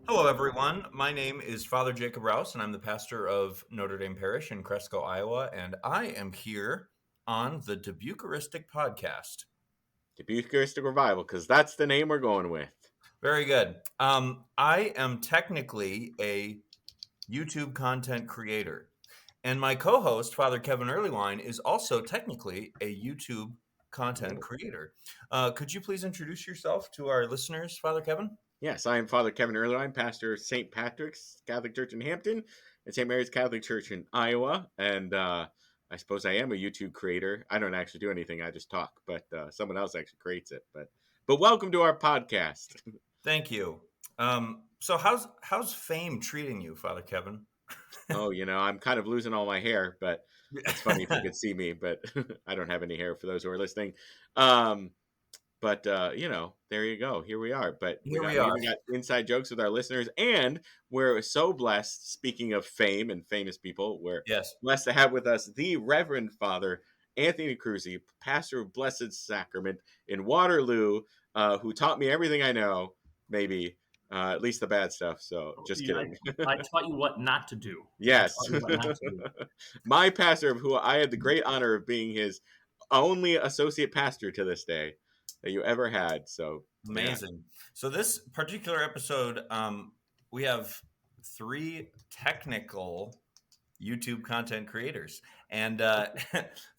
Hello, everyone. My name is Father Jacob Rouse, and I'm the pastor of Notre Dame Parish in Cresco, Iowa, and I am here on the Eucharistic podcast. The Eucharistic Revival, because that's the name we're going with. Very good. I am technically a YouTube content creator, and my co-host, Father Kevin Earlywine, is also technically a YouTube content creator. Could you please introduce yourself to our listeners, Father Kevin? Yes, I am Father Kevin Earlywine, pastor of St. Patrick's Catholic Church in Hampton and St. Mary's Catholic Church in Iowa. And I suppose I am a YouTube creator. I don't actually do anything. I just talk, but someone else actually creates it. But welcome to our podcast. Thank you. So how's fame treating you, Father Kevin? Oh, I'm kind of losing all my hair, but it's funny if you could see me, but I don't have any hair for those who are listening. But there you go. Here we are. But we got inside jokes with our listeners, and we're so blessed. Speaking of fame and famous people, we're blessed to have with us the Reverend Father Anthony Kruse, pastor of Blessed Sacrament in Waterloo, who taught me everything I know, maybe. At least the bad stuff. So just kidding. I taught you what not to do. Yes. My pastor, of who I had the great honor of being his only associate pastor to this day that you ever had. So amazing. Yeah. So this particular episode, we have 3 technical YouTube content creators and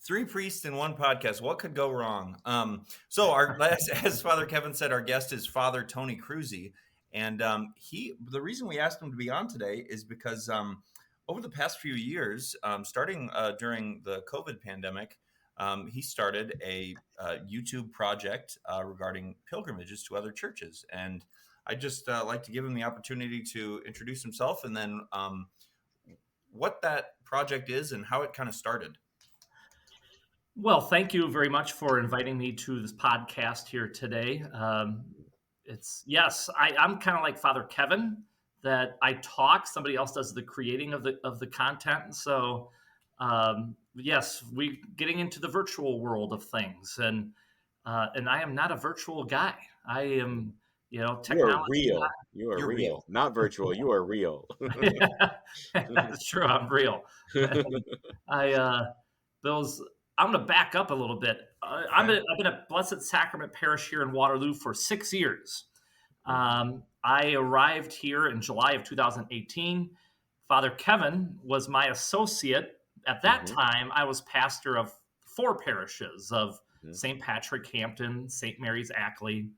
3 priests in one podcast. What could go wrong? So as Father Kevin said, our guest is Father Tony Kruse. And the reason we asked him to be on today is because over the past few years, starting during the COVID pandemic, he started a YouTube project regarding pilgrimages to other churches. And I just like to give him the opportunity to introduce himself and then what that project is and how it kind of started. Well, thank you very much for inviting me to this podcast here today. I'm kind of like Father Kevin, that I talk, somebody else does the creating of the content. So yes, we getting into the virtual world of things, and I am not a virtual guy. I am, technology. You are real, not virtual. You are real. That's true. I'm real. I'm going to back up a little bit. I've been at Blessed Sacrament Parish here in Waterloo for 6 years. I arrived here in July of 2018. Father Kevin was my associate. At that time, I was pastor of 4 parishes of St. Patrick, Hampton, St. Mary's, Ackley,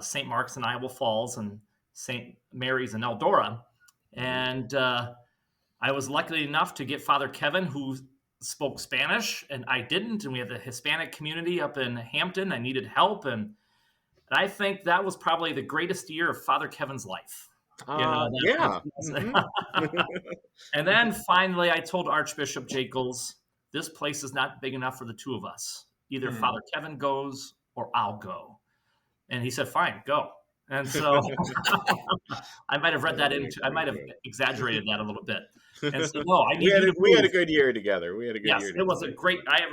St. Mark's in Iowa Falls, and St. Mary's in Eldora. And I was lucky enough to get Father Kevin, who spoke Spanish, and I didn't. And we have the Hispanic community up in Hampton. I needed help. And I think that was probably the greatest year of Father Kevin's life. Yeah. And then finally, I told Archbishop Jacobs, this place is not big enough for the 2 of us. Either Father Kevin goes or I'll go. And he said, fine, go. And so I might have I might have exaggerated that a little bit. And so, no, we had a good year together. Yes, it was it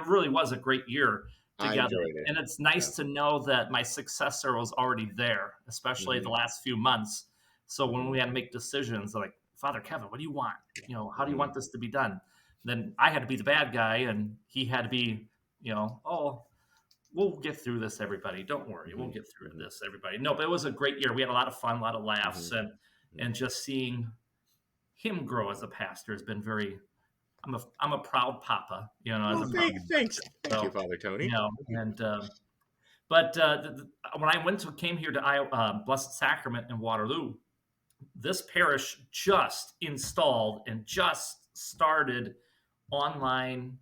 really was a great year together. And it's nice to know that my successor was already there, especially the last few months. So when we had to make decisions, like, Father Kevin, what do you want? How do you want this to be done? Then I had to be the bad guy, and he had to be, we'll get through this, everybody. Don't worry. We'll get through this, everybody. No, but it was a great year. We had a lot of fun, a lot of laughs, and just seeing him grow as a pastor has been very, I'm a proud papa, Thanks. Thank you, Father Tony. But when I came here to Blessed Sacrament in Waterloo, this parish just installed and just started online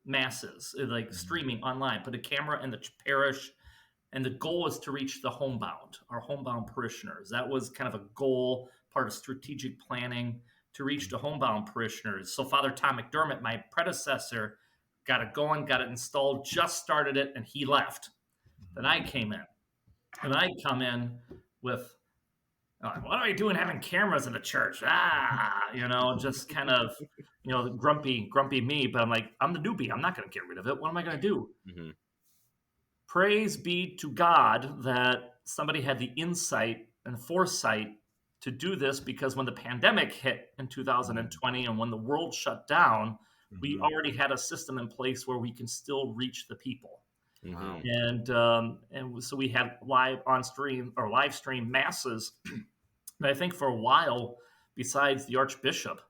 masses, like streaming online, put a camera in the parish, and the goal is to reach our homebound parishioners. That was kind of a goal, part of strategic planning, to reach the homebound parishioners. So Father Tom McDermott, my predecessor, got it going, got it installed, just started it, and he left. Then I came in, and I come in with, what are you doing having cameras in the church? Just kind of, grumpy me. But I'm like, I'm the newbie. I'm not going to get rid of it. What am I going to do? Mm-hmm. Praise be to God that somebody had the insight and foresight to do this because when the pandemic hit in 2020 and when the world shut down, we already had a system in place where we can still reach the people. Wow. And so we had live stream masses. And I think for a while, besides the Archbishop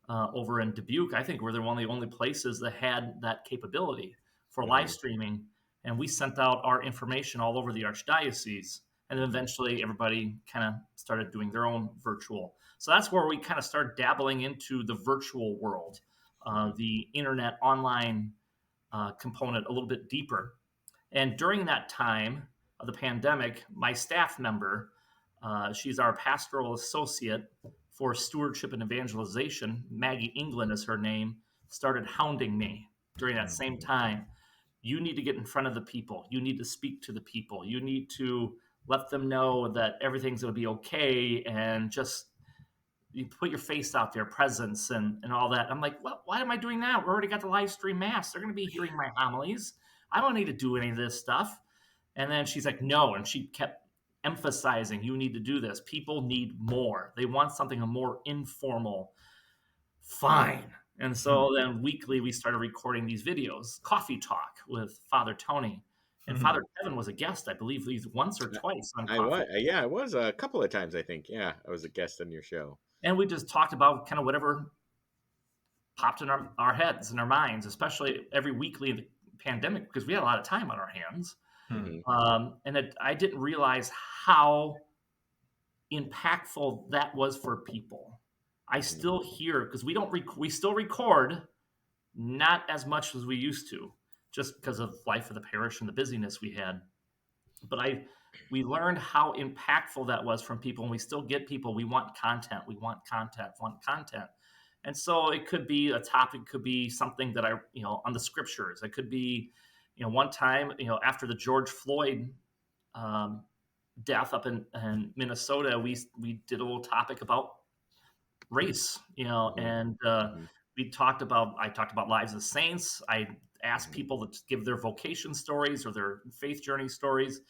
over in Dubuque, I think we're one of the only places that had that capability for live streaming. And we sent out our information all over the Archdiocese. And then eventually everybody kind of started doing their own virtual. So that's where we kind of started dabbling into the virtual world, the internet online component a little bit deeper. And during that time of the pandemic, my staff member, she's our pastoral associate for stewardship and evangelization, Maggie England is her name, started hounding me during that same time. You need to get in front of the people. You need to speak to the people. You need to let them know that everything's going to be okay, and just you put your face out there, presence and all that. I'm like, well, why am I doing that? We already got the live stream mass. They're going to be hearing my homilies. I don't need to do any of this stuff. And then she's like, no. And she kept emphasizing, you need to do this. People need more. They want something more informal. Fine. And so then weekly, we started recording these videos, Coffee Talk with Father Tony. And Father Kevin was a guest, I believe, at least once or twice on Coffee. I was a couple of times, I think. Yeah, I was a guest on your show. And we just talked about kind of whatever popped in our heads and our minds, especially every weekly in the pandemic, because we had a lot of time on our hands. I didn't realize how impactful that was for people. I still hear, because we still record, not as much as we used to, just because of life of the parish and the busyness we had. But we learned how impactful that was from people, and we still get people. We want content. And so it could be a topic, could be something that on the scriptures. It could be, one time, after the George Floyd death up in Minnesota, we did a little topic about race, and I talked about lives of saints. I asked people to give their vocation stories or their faith journey stories,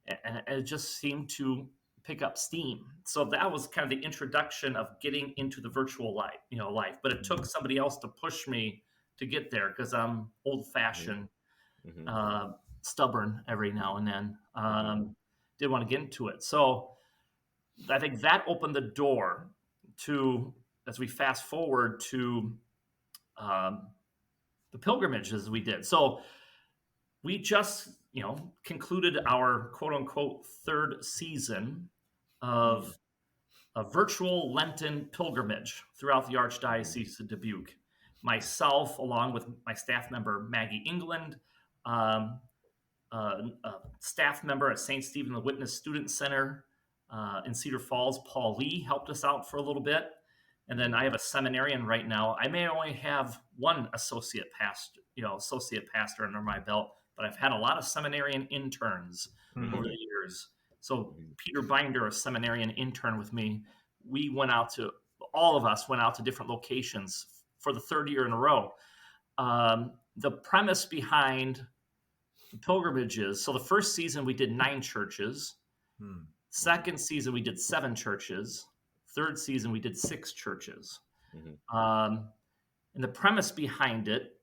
and it just seemed to pick up steam. So that was kind of the introduction of getting into the virtual life. But it took somebody else to push me to get there, because I'm old-fashioned, stubborn every now and then. Didn't want to get into it. So I think that opened the door to, as we fast forward to the pilgrimages we did. So we just, concluded our quote unquote third season of a virtual Lenten pilgrimage throughout the Archdiocese of Dubuque. Myself, along with my staff member, Maggie England, a staff member at St. Stephen the Witness Student Center in Cedar Falls, Paul Lee, helped us out for a little bit. And then I have a seminarian right now. I may only have one associate pastor under my belt, but I've had a lot of seminarian interns over the years. So Peter Binder, a seminarian intern with me, all of us went out to different locations for the third year in a row. The premise behind the pilgrimages, so the first season we did 9 churches. Second season we did 7 churches. Third season we did 6 churches. And the premise behind it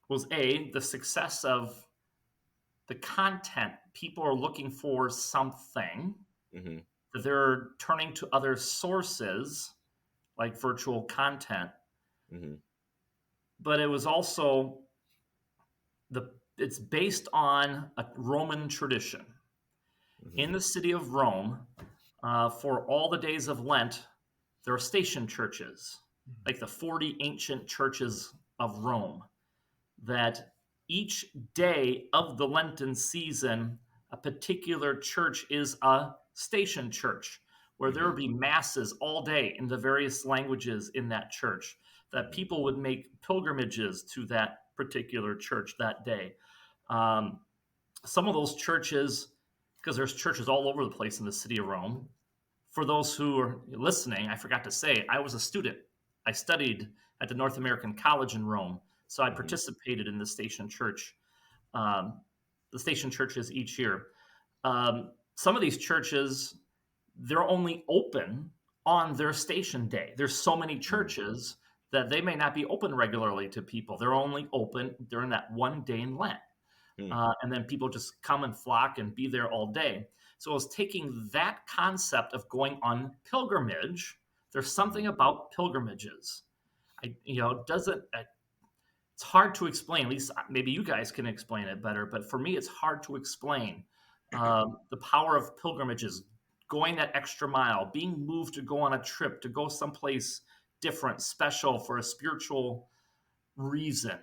was the success of the content. People are looking for something that they're turning to other sources like virtual content. But it was also it's based on a Roman tradition. In the city of Rome, for all the days of Lent, there are station churches, like the 40 ancient churches of Rome, that each day of the Lenten season, a particular church is a station church, where there would be masses all day in the various languages in that church, that people would make pilgrimages to that particular church that day. Some of those churches, because there's churches all over the place in the city of Rome. For those who are listening, I forgot to say, I was a student. I studied at the North American College in Rome, so I participated in the station church, the station churches each year. Some of these churches, they're only open on their station day. There's so many churches that they may not be open regularly to people. They're only open during that one day in Lent. And then people just come and flock and be there all day. So I was taking that concept of going on pilgrimage. There's something about pilgrimages. It's hard to explain. At least maybe you guys can explain it better. But for me, it's hard to explain the power of pilgrimages, going that extra mile, being moved to go on a trip, to go someplace different, special for a spiritual reason.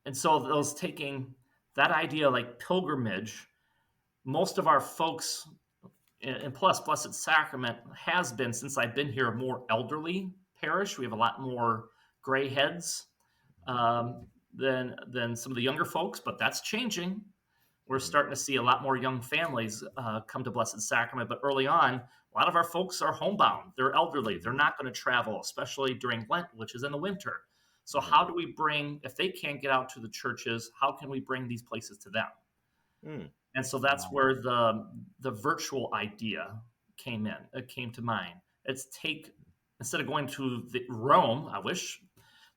And so I was taking that idea, like pilgrimage. Most of our folks, and plus Blessed Sacrament has been, since I've been here, a more elderly parish. We have a lot more gray heads than some of the younger folks, but that's changing. We're starting to see a lot more young families come to Blessed Sacrament. But early on, a lot of our folks are homebound. They're elderly. They're not going to travel, especially during Lent, which is in the winter. So how do we bring, if they can't get out to the churches, how can we bring these places to them? And so that's where the virtual idea came to mind. Instead of going to Rome, I wish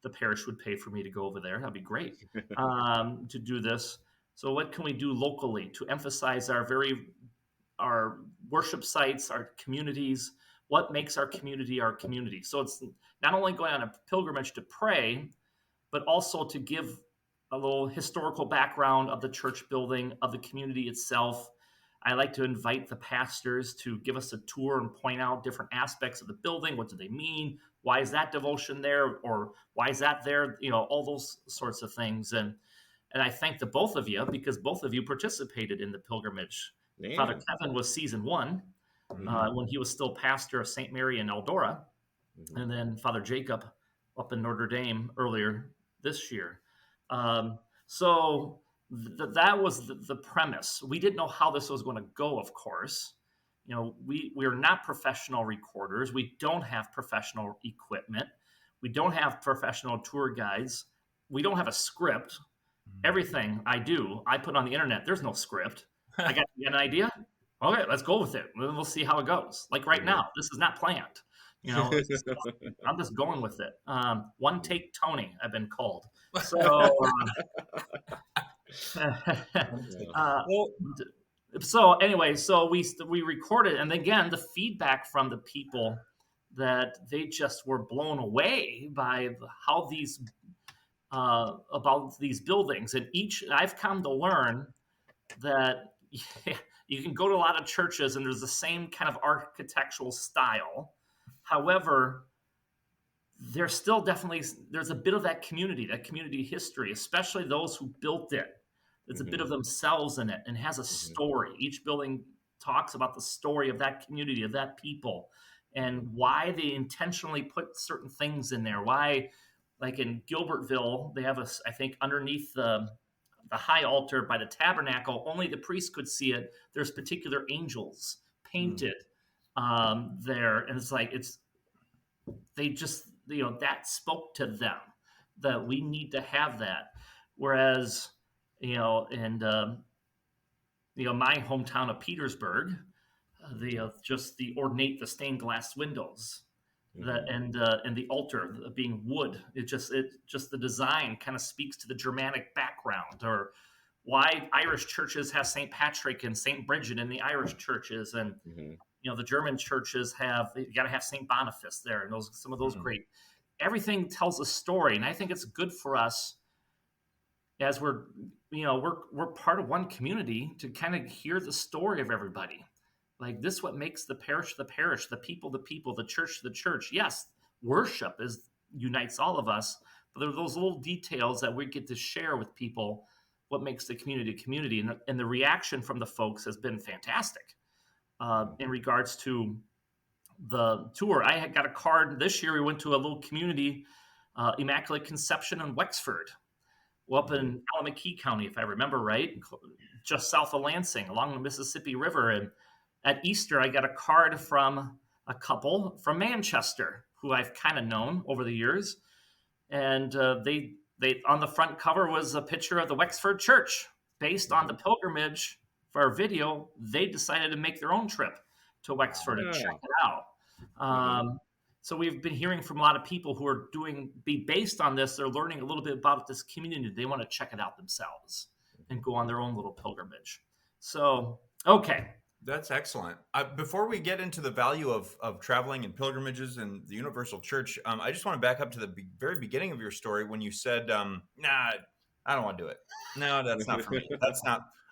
the parish would pay for me to go over there. That'd be great to do this. So what can we do locally to emphasize our worship sites, our communities? What makes our community our community? So it's not only going on a pilgrimage to pray, but also to give a little historical background of the church building, of the community itself. I like to invite the pastors to give us a tour and point out different aspects of the building. What do they mean? Why is that devotion there? Or why is that there? All those sorts of things. And I thank the both of you, because both of you participated in the pilgrimage. Yeah. Father Kevin was season 1 when he was still pastor of St. Mary in Eldora. And then Father Jacob up in Notre Dame earlier this year. So that was the premise. We didn't know how this was going to go, of course. We are not professional recorders. We don't have professional equipment. We don't have professional tour guides. We don't have a script. Everything I do, I put on the internet. There's no script. I got an idea. Okay, let's go with it. We'll see how it goes. Like right now, this is not planned. I'm just going with it. One take Tony, I've been called. So, so anyway, so we recorded, and again, the feedback from the people that they just were blown away by how these about these buildings, and I've come to learn that you can go to a lot of churches and there's the same kind of architectural style. However, there's a bit of that community history, especially those who built it. There's a bit of themselves in it and has a story. Each building talks about the story of that community, of that people, and why they intentionally put certain things in there. Why, like in Gilbertville, they have I think underneath the high altar by the tabernacle, only the priest could see it. There's particular angels painted there. And they just, that spoke to them, that we need to have that. Whereas, in my hometown of Petersburg, the stained glass windows, and the altar being wood, it just the design kind of speaks to the Germanic background, or why Irish churches have St. Patrick and St. Bridget in the Irish churches, and the German churches you got to have St. Boniface there, and some of those great. Everything tells a story, and I think it's good for us as we're part of one community to kind of hear the story of everybody. Like this, what makes the parish, the people, the church. Yes, worship unites all of us, but there are those little details that we get to share with people. What makes the community, and the reaction from the folks has been fantastic. In regards to the tour, I had got a card this year. We went to a little community, Immaculate Conception in Wexford, up in Alameda County, if I remember right, just south of Lansing, along the Mississippi River. And at Easter, I got a card from a couple from Manchester who I've kind of known over the years. And they on the front cover was a picture of the Wexford Church. Based on the pilgrimage for our video, they decided to make their own trip. to Wexford and check it out. So we've been hearing from a lot of people who are based on this. They're learning a little bit about this community. They want to check it out themselves and go on their own little pilgrimage. So, okay. That's excellent. Before we get into the value of traveling and pilgrimages and the universal church, I just want to back up to the very beginning of your story when you said, nah, I don't want to do it. No, that's not for me.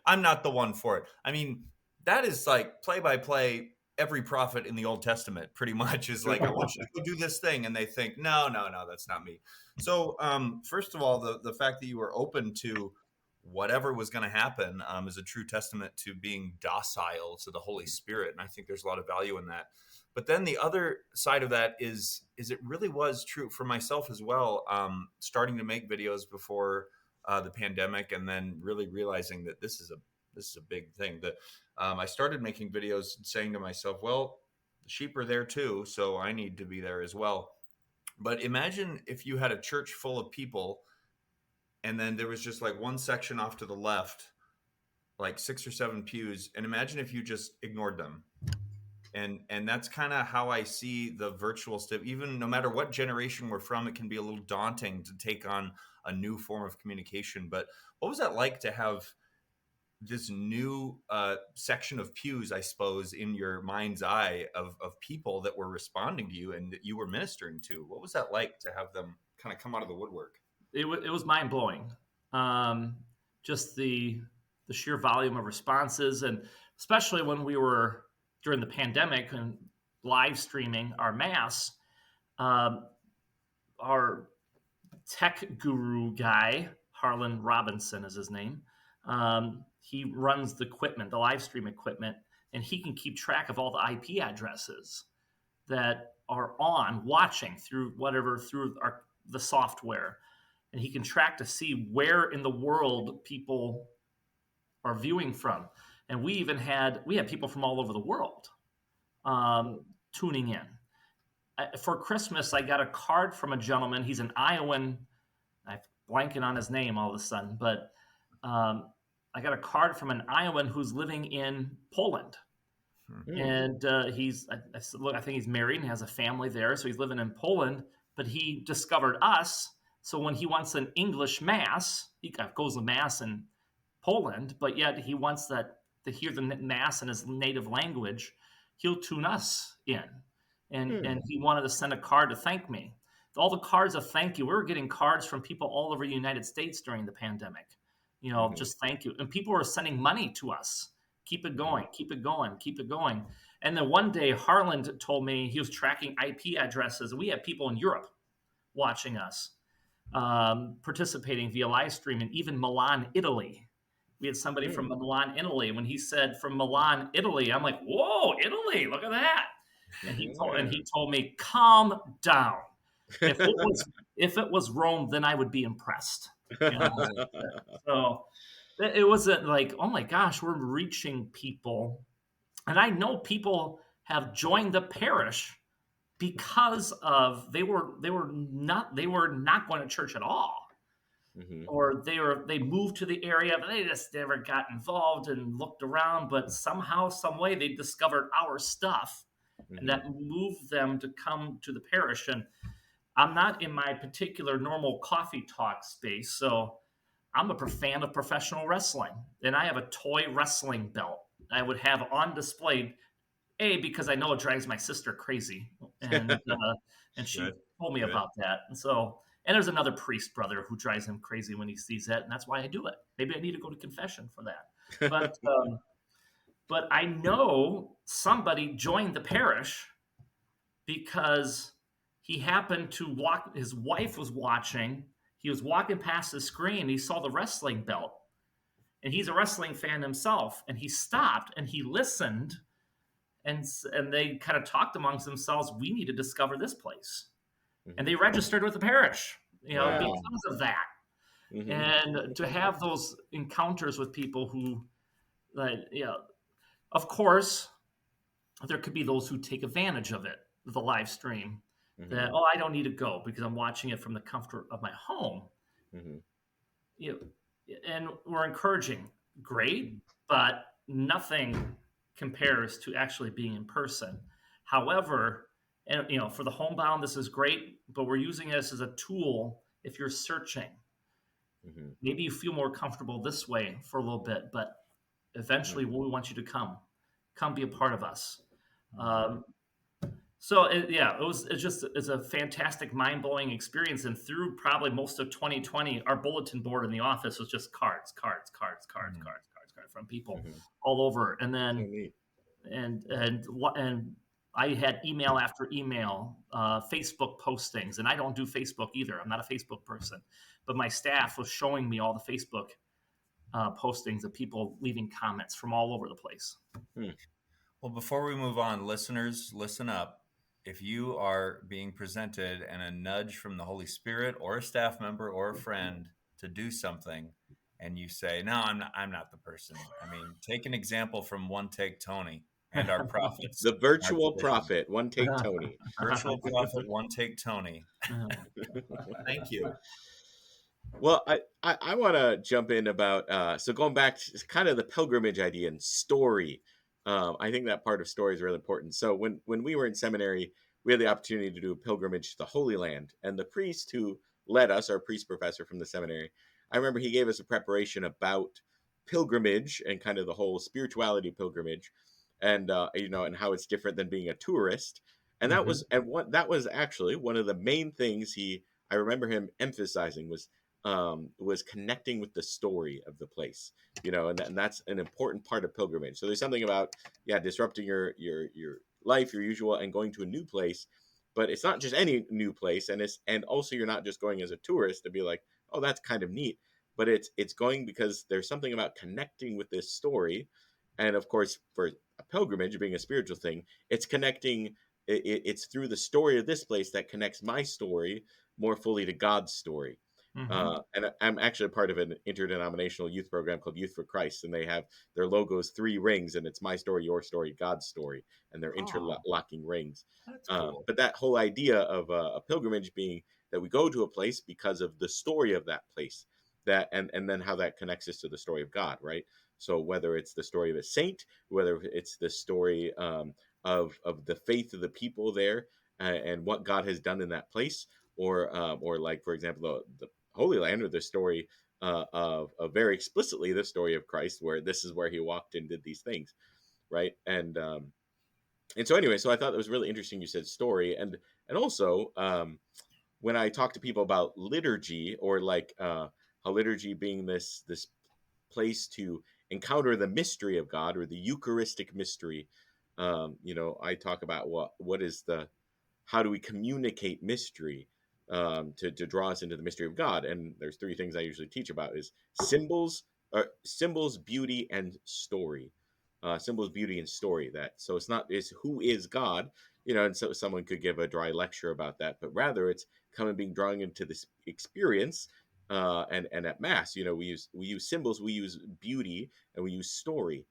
I'm not the one for it. I mean, that is like play by play. Every prophet in the Old Testament pretty much is like, I want you to go do this thing. And they think, no, that's not me. So first of all, the fact that you were open to whatever was going to happen is a true testament to being docile to the Holy Spirit. And I think there's a lot of value in that. But then the other side of that is it really was true for myself as well, starting to make videos before the pandemic, and then really realizing that this is a big thing. That I started making videos saying to myself, well, the sheep are there too, so I need to be there as well. But imagine if you had a church full of people, and then there was just like one section off to the left, like 6 or 7 pews, and imagine if you just ignored them. And that's kind of how I see the virtual stuff. Even no matter what generation we're from, it can be a little daunting to take on a new form of communication. But what was that like to have this new section of pews, I suppose, in your mind's eye of people that were responding to you and that you were ministering to? What was that like to have them kind of come out of the woodwork? It was mind blowing. Just the sheer volume of responses, and especially when we were during the pandemic and live streaming our mass. Our tech guru guy, Harlan Robinson is his name. He runs the equipment, the live stream equipment, and he can keep track of all the IP addresses that are watching through the software. And he can track to see where in the world people are viewing from. And we had people from all over the world tuning in. For Christmas, I got a card from a gentleman. He's an Iowan. I'm blanking on his name all of a sudden, but I got a card from an Iowan who's living in Poland. And I think he's married and has a family there. So he's living in Poland, but he discovered us. So when he wants an English mass, he goes to mass in Poland, but yet he wants to hear the mass in his native language. He'll tune us in. And he wanted to send a card to thank me. All the cards of thank you. We were getting cards from people all over the United States during the pandemic. Just thank you. And people were sending money to us. Keep it going, keep it going, keep it going. And then one day, Harlan told me he was tracking IP addresses. We had people in Europe watching us, participating via live stream, and even Milan, Italy. We had somebody from Milan, Italy. When he said from Milan, Italy, I'm like, whoa, Italy, look at that. And he told me, calm down. If it was Rome, then I would be impressed. So it wasn't like, oh my gosh, we're reaching people. And I know people have joined the parish because of they were not going to church at all. Or they moved to the area, but they just never got involved and looked around. But somehow, some way, they discovered our stuff, and that moved them to come to the parish. And I'm not in my particular normal coffee talk space, so I'm a fan of professional wrestling, and I have a toy wrestling belt I would have on display. Because I know it drives my sister crazy, and she told me about that. And there's another priest brother who drives him crazy when he sees that, and that's why I do it. Maybe I need to go to confession for that. But I know somebody joined the parish because he happened to walk. His wife was watching. He was walking past the screen. He saw the wrestling belt, and he's a wrestling fan himself. And he stopped and he listened, and they kind of talked amongst themselves. We need to discover this place. And they registered with the parish, because of that. And to have those encounters with people who, of course, there could be those who take advantage of it, the live stream, that, I don't need to go because I'm watching it from the comfort of my home. And we're encouraging, great, but nothing compares to actually being in person. However, and for the homebound, this is great, but we're using this as a tool if you're searching. Mm-hmm. Maybe you feel more comfortable this way for a little bit, but eventually we want you to come be a part of us. So it's a fantastic, mind-blowing experience. And through probably most of 2020, our bulletin board in the office was just cards from people all over. And then, So neat. and I had email after email, Facebook postings, and I don't do Facebook either. I'm not a Facebook person, but my staff was showing me all the Facebook postings of people leaving comments from all over the place. Well, before we move on, listeners, listen up. If you are being presented and a nudge from the Holy Spirit or a staff member or a friend to do something, and you say, "No, I'm not the person." I mean, take an example from One Take Tony and our prophets. The virtual prophet, One Take Tony. Virtual prophet, One Take Tony. Thank you. Well, I want to jump in about, so going back to kind of the pilgrimage idea and story. I think that part of story is really important. So when we were in seminary, we had the opportunity to do a pilgrimage to the Holy Land. And the priest who led us, our priest professor from the seminary, I remember he gave us a preparation about pilgrimage and kind of the whole spirituality of pilgrimage, and and how it's different than being a tourist. And that was actually one of the main things I remember him emphasizing was connecting with the story of the place, and that's an important part of pilgrimage. So there's something about disrupting your life, your usual, and going to a new place. But it's not just any new place, and also you're not just going as a tourist to be like, oh, that's kind of neat, but it's going because there's something about connecting with this story. And of course, for a pilgrimage being a spiritual thing, it's connecting. It's through the story of this place that connects my story more fully to God's story. And I'm actually a part of an interdenominational youth program called Youth for Christ, and they have their logos 3 rings, and it's my story, your story, God's story, and they're interlocking rings. That's cool. But that whole idea of a pilgrimage being that we go to a place because of the story of that place, and then how that connects us to the story of God, right? So whether it's the story of a saint, whether it's the story of the faith of the people there, and what God has done in that place, or like, for example, the Holy Land, or the story of very explicitly the story of Christ, where this is where he walked and did these things, right? And so anyway, so I thought it was really interesting you said story, and also when I talk to people about liturgy, or like how liturgy being this place to encounter the mystery of God, or the Eucharistic mystery, I talk about what is how do we communicate mystery to draw us into the mystery of God. And there's 3 things I usually teach about: is symbols, beauty, and story. Symbols, beauty, and story. So it's who is God, and so someone could give a dry lecture about that, but rather it's being drawn into this experience. And at Mass, we use symbols, we use beauty, and we use story,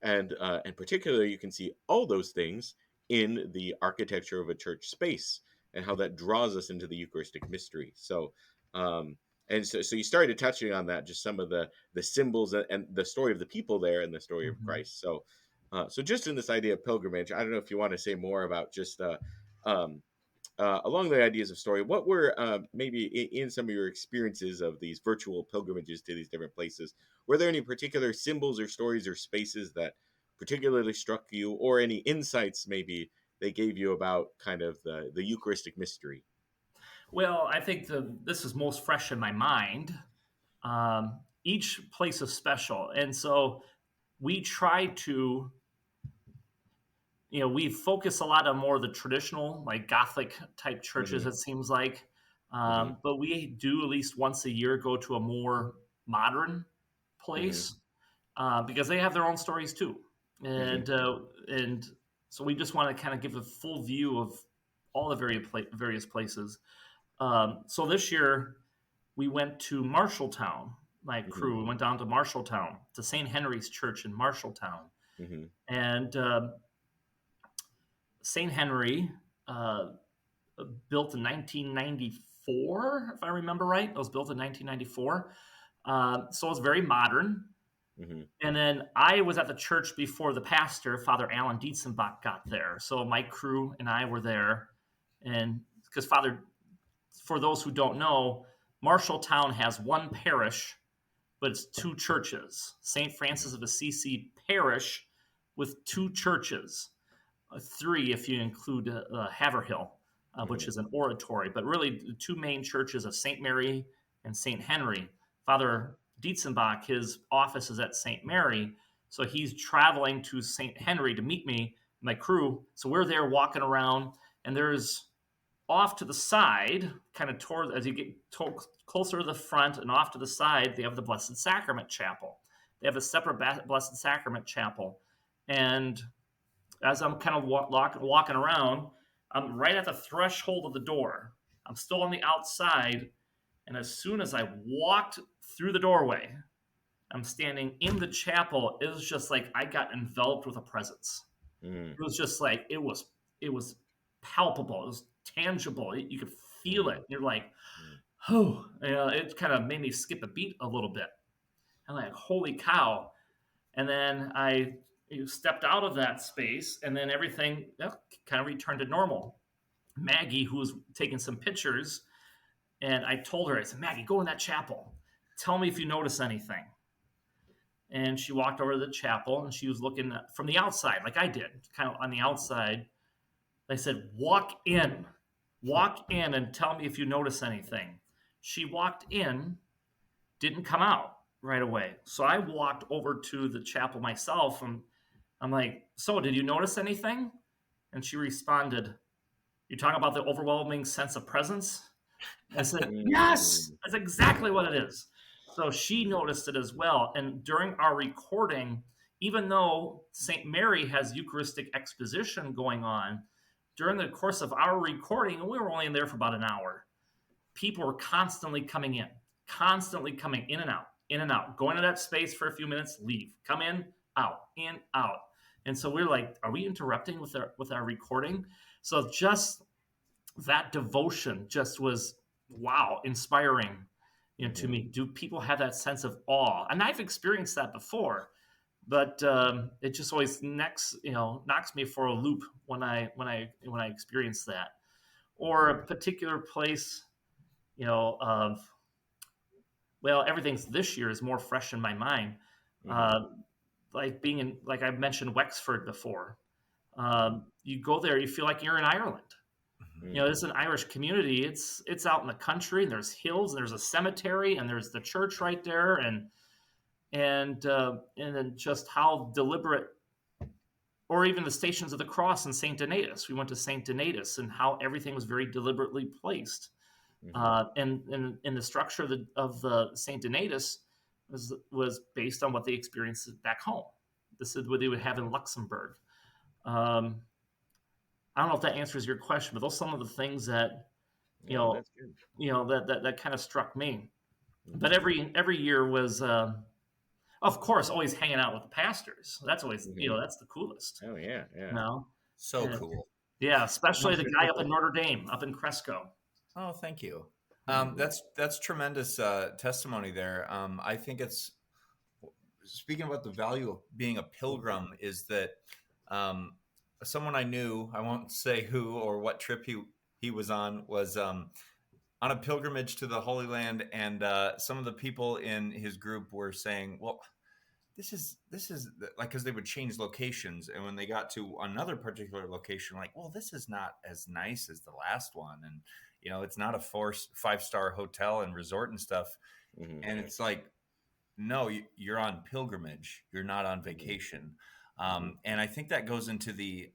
and particularly you can see all those things in the architecture of a church space, and how that draws us into the Eucharistic mystery. So, and so you started touching on that, just some of the symbols and the story of the people there, and the story of Christ. So, so just in this idea of pilgrimage, I don't know if you want to say more about just along the ideas of story. What were maybe in some of your experiences of these virtual pilgrimages to these different places? Were there any particular symbols or stories or spaces that particularly struck you, or any insights maybe they gave you about kind of the Eucharistic mystery? Well, I think this is most fresh in my mind. Each place is special, and so we try to, we focus a lot on more of the traditional, like Gothic type churches, it seems like. But we do at least once a year go to a more modern place, because they have their own stories too. And so we just want to kind of give a full view of all the various places. So this year we went to Marshalltown, like crew. We went down to Marshalltown, to St. Henry's Church in Marshalltown. And St. Henry, built in 1994, if I remember right. It was built in 1994. So it's very modern. Mm-hmm. And then I was at the church before the pastor, Father Alan Dietzenbach, got there. So my crew and I were there. And because for those who don't know, Marshalltown has one parish, but it's two churches. St. Francis of Assisi Parish with two churches, three if you include Haverhill, which is an oratory. But really, the two main churches of St. Mary and St. Henry. Father Dietzenbach, his office is at St. Mary, so he's traveling to St. Henry to meet me, my crew. So we're there walking around, and there's off to the side, kind of toward as you get closer to the front and off to the side, they have the Blessed Sacrament Chapel. They have a separate Blessed Sacrament Chapel, and as I'm kind of walking around, I'm right at the threshold of the door. I'm still on the outside, and as soon as I walked through the doorway, I'm standing in the chapel. It was just like I got enveloped with a presence. It was just like it was palpable. It was tangible. You could feel it. You're like, oh, it kind of made me skip a beat a little bit. I'm like, holy cow! And then I stepped out of that space, and then everything kind of returned to normal. Maggie, who was taking some pictures, and I told her, I said, Maggie, go in that chapel. Tell me if you notice anything. And she walked over to the chapel, and she was looking from the outside, like I did, kind of on the outside. I said, walk in and tell me if you notice anything. She walked in, didn't come out right away. So I walked over to the chapel myself, and I'm like, so did you notice anything? And she responded, you're talking about the overwhelming sense of presence? I said, yes, that's exactly what it is. So she noticed it as well. And during our recording, even though St. Mary has Eucharistic exposition going on, during the course of our recording, and we were only in there for about an hour, people were constantly coming in and out, going to that space for a few minutes, leave, come in, out. And so we're like, are we interrupting with our recording? So just that devotion just was, wow, inspiring, to me. Do people have that sense of awe? And I've experienced that before, but it just always knocks me for a loop when I experience that, or a particular place, of, well, everything's this year is more fresh in my mind. Like being in, like I mentioned, Wexford before. You go there, you feel like you're in Ireland. This is an Irish community. It's out in the country, and there's hills, and there's a cemetery, and there's the church right there, and then just how deliberate, or even the Stations of the Cross in St. Donatus. We went to St. Donatus, and how everything was very deliberately placed. And the structure of the St. Donatus was based on what they experienced back home. This is what they would have in Luxembourg. I don't know if that answers your question, but those are some of the things that that kind of struck me. But every year was, of course, always hanging out with the pastors. That's always that's the coolest. Oh yeah. So cool. Yeah, especially the guy up in Notre Dame, up in Cresco. Oh, thank you. That's tremendous testimony there. I think it's, speaking about the value of being a pilgrim, is that someone I knew, I won't say who or what trip he was on a pilgrimage to the Holy Land, and some of the people in his group were saying, well, this is like, because they would change locations, and when they got to another particular location, like, well, this is not as nice as the last one, and it's not a 5-star hotel and resort and stuff. And it's like, no, you're on pilgrimage, you're not on vacation. And I think that goes into the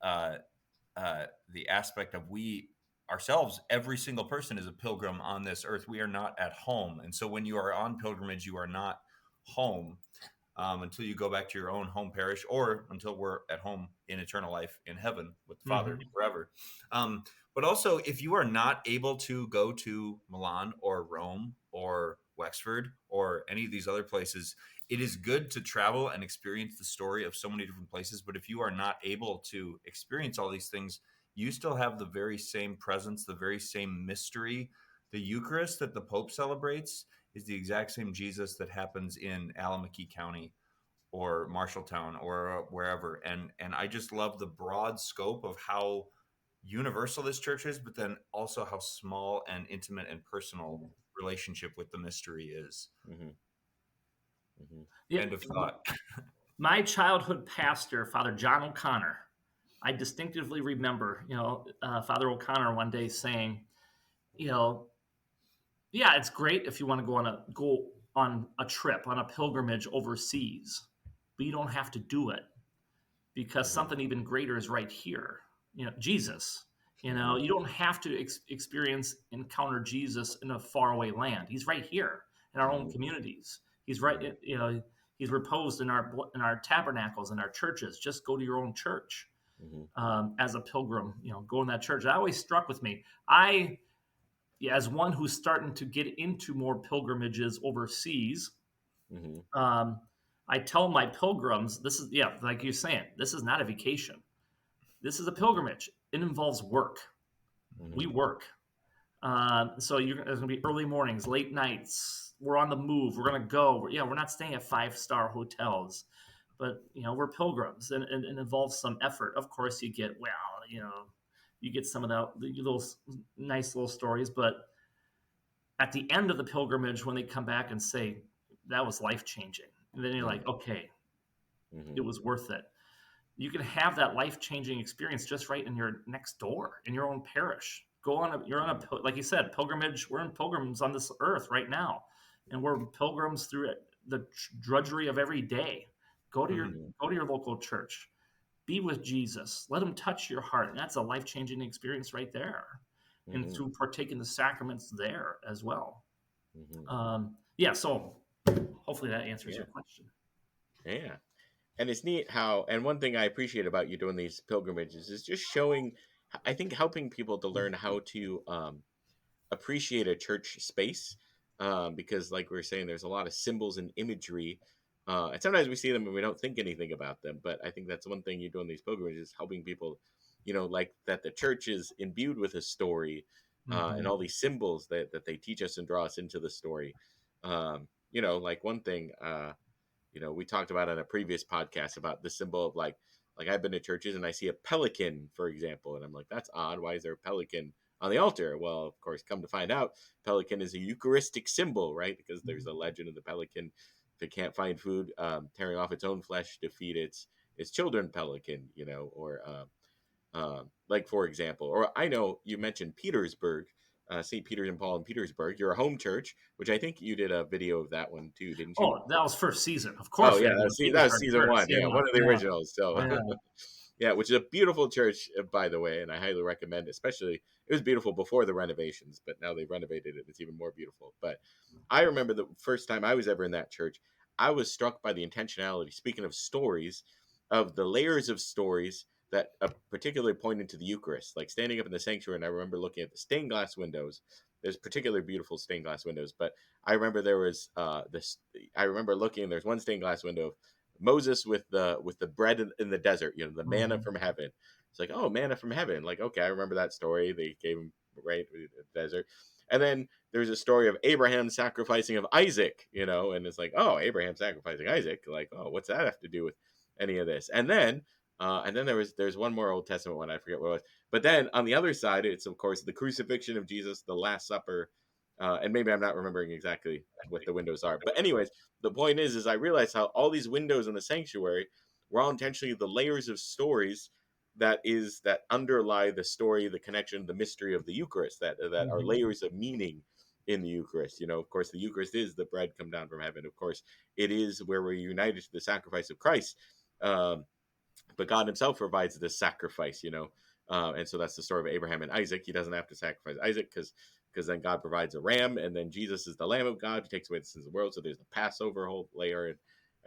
aspect of we ourselves, every single person is a pilgrim on this earth. We are not at home. And so when you are on pilgrimage, you are not home until you go back to your own home parish, or until we're at home in eternal life in heaven with the Father forever. But also, if you are not able to go to Milan or Rome or Wexford or any of these other places, it is good to travel and experience the story of so many different places. But if you are not able to experience all these things, you still have the very same presence, the very same mystery. The Eucharist that the Pope celebrates is the exact same Jesus that happens in Alameda County or Marshalltown or wherever. And I just love the broad scope of how universal this church is, but then also how small and intimate and personal relationship with the mystery is. Yeah. End of thought. My childhood pastor, Father John O'Connor, I distinctively remember, Father O'Connor one day saying, yeah, it's great if you want to go on a trip, on a pilgrimage overseas, but you don't have to do it because something even greater is right here. Jesus. You don't have to encounter Jesus in a faraway land. He's right here in our own communities. He's right. He's reposed in our tabernacles, in our churches. Just go to your own church as a pilgrim. Go in that church. That always struck with me. As one who's starting to get into more pilgrimages overseas, I tell my pilgrims, this is, like you're saying, this is not a vacation. This is a pilgrimage. It involves work. We work. So there's going to be early mornings, late nights. We're on the move. We're going to go. We're not staying at 5-star hotels, but, we're pilgrims, and it involves some effort. Of course, you get some of those nice little stories, but at the end of the pilgrimage, when they come back and say, that was life-changing, and then you're like, okay, it was worth it. You can have that life-changing experience just right in your next door, in your own parish. Like you said, pilgrimage. We're in pilgrims on this earth right now, and we're pilgrims through the drudgery of every day. Go to your local church. Be with Jesus. Let him touch your heart. And that's a life-changing experience right there. And through partaking the sacraments there as well. So hopefully that answers your question. Yeah. And it's neat how, and one thing I appreciate about you doing these pilgrimages is just showing, I think, helping people to learn how to appreciate a church space. Because like we were saying, there's a lot of symbols and imagery. And sometimes we see them and we don't think anything about them. But I think that's one thing you do in these pilgrimages, helping people, like that the church is imbued with a story and all these symbols that they teach us and draw us into the story. Like one thing, we talked about on a previous podcast about the symbol of like I've been to churches and I see a pelican, for example, and I'm like, that's odd. Why is there a pelican on the altar? Well, of course, come to find out, pelican is a Eucharistic symbol, right? Because there's a legend of the pelican, if it can't find food, tearing off its own flesh to feed its children, pelican, or like, for example, or I know you mentioned Petersburg, St. Peter and Paul in Petersburg. You're a home church, which I think you did a video of that one too, didn't you? Oh, that was first season, of course. Oh yeah, that was season one. Yeah, one of the originals. So yeah, which is a beautiful church, by the way, and I highly recommend it. Especially, it was beautiful before the renovations, but now they've renovated it. It's even more beautiful. But I remember the first time I was ever in that church, I was struck by the intentionality. Speaking of stories, of the layers of stories that particularly pointed to the Eucharist, like standing up in the sanctuary. And I remember looking at the stained glass windows. There's particularly beautiful stained glass windows, but I remember there was I remember looking. There's one stained glass window of Moses with the bread in the desert. The manna from heaven. It's like, oh, manna from heaven. Like, okay, I remember that story. They gave him right in the desert. And then there's a story of Abraham sacrificing of Isaac. And it's like, oh, Abraham sacrificing Isaac. Like, oh, what's that have to do with any of this? And then there's one more Old Testament one, I forget what it was. But then on the other side, it's of course the crucifixion of Jesus, the Last Supper, and maybe I'm not remembering exactly what the windows are. But anyways, the point is I realized how all these windows in the sanctuary were all intentionally the layers of stories that underlie the story, the connection, the mystery of the Eucharist, that are layers of meaning in the Eucharist. Of course, the Eucharist is the bread come down from heaven. Of course, it is where we're united to the sacrifice of Christ. But God himself provides this sacrifice, and so that's the story of Abraham and Isaac. He doesn't have to sacrifice Isaac because then God provides a ram, and then Jesus is the Lamb of God who takes away the sins of the world. So there's the Passover whole layer and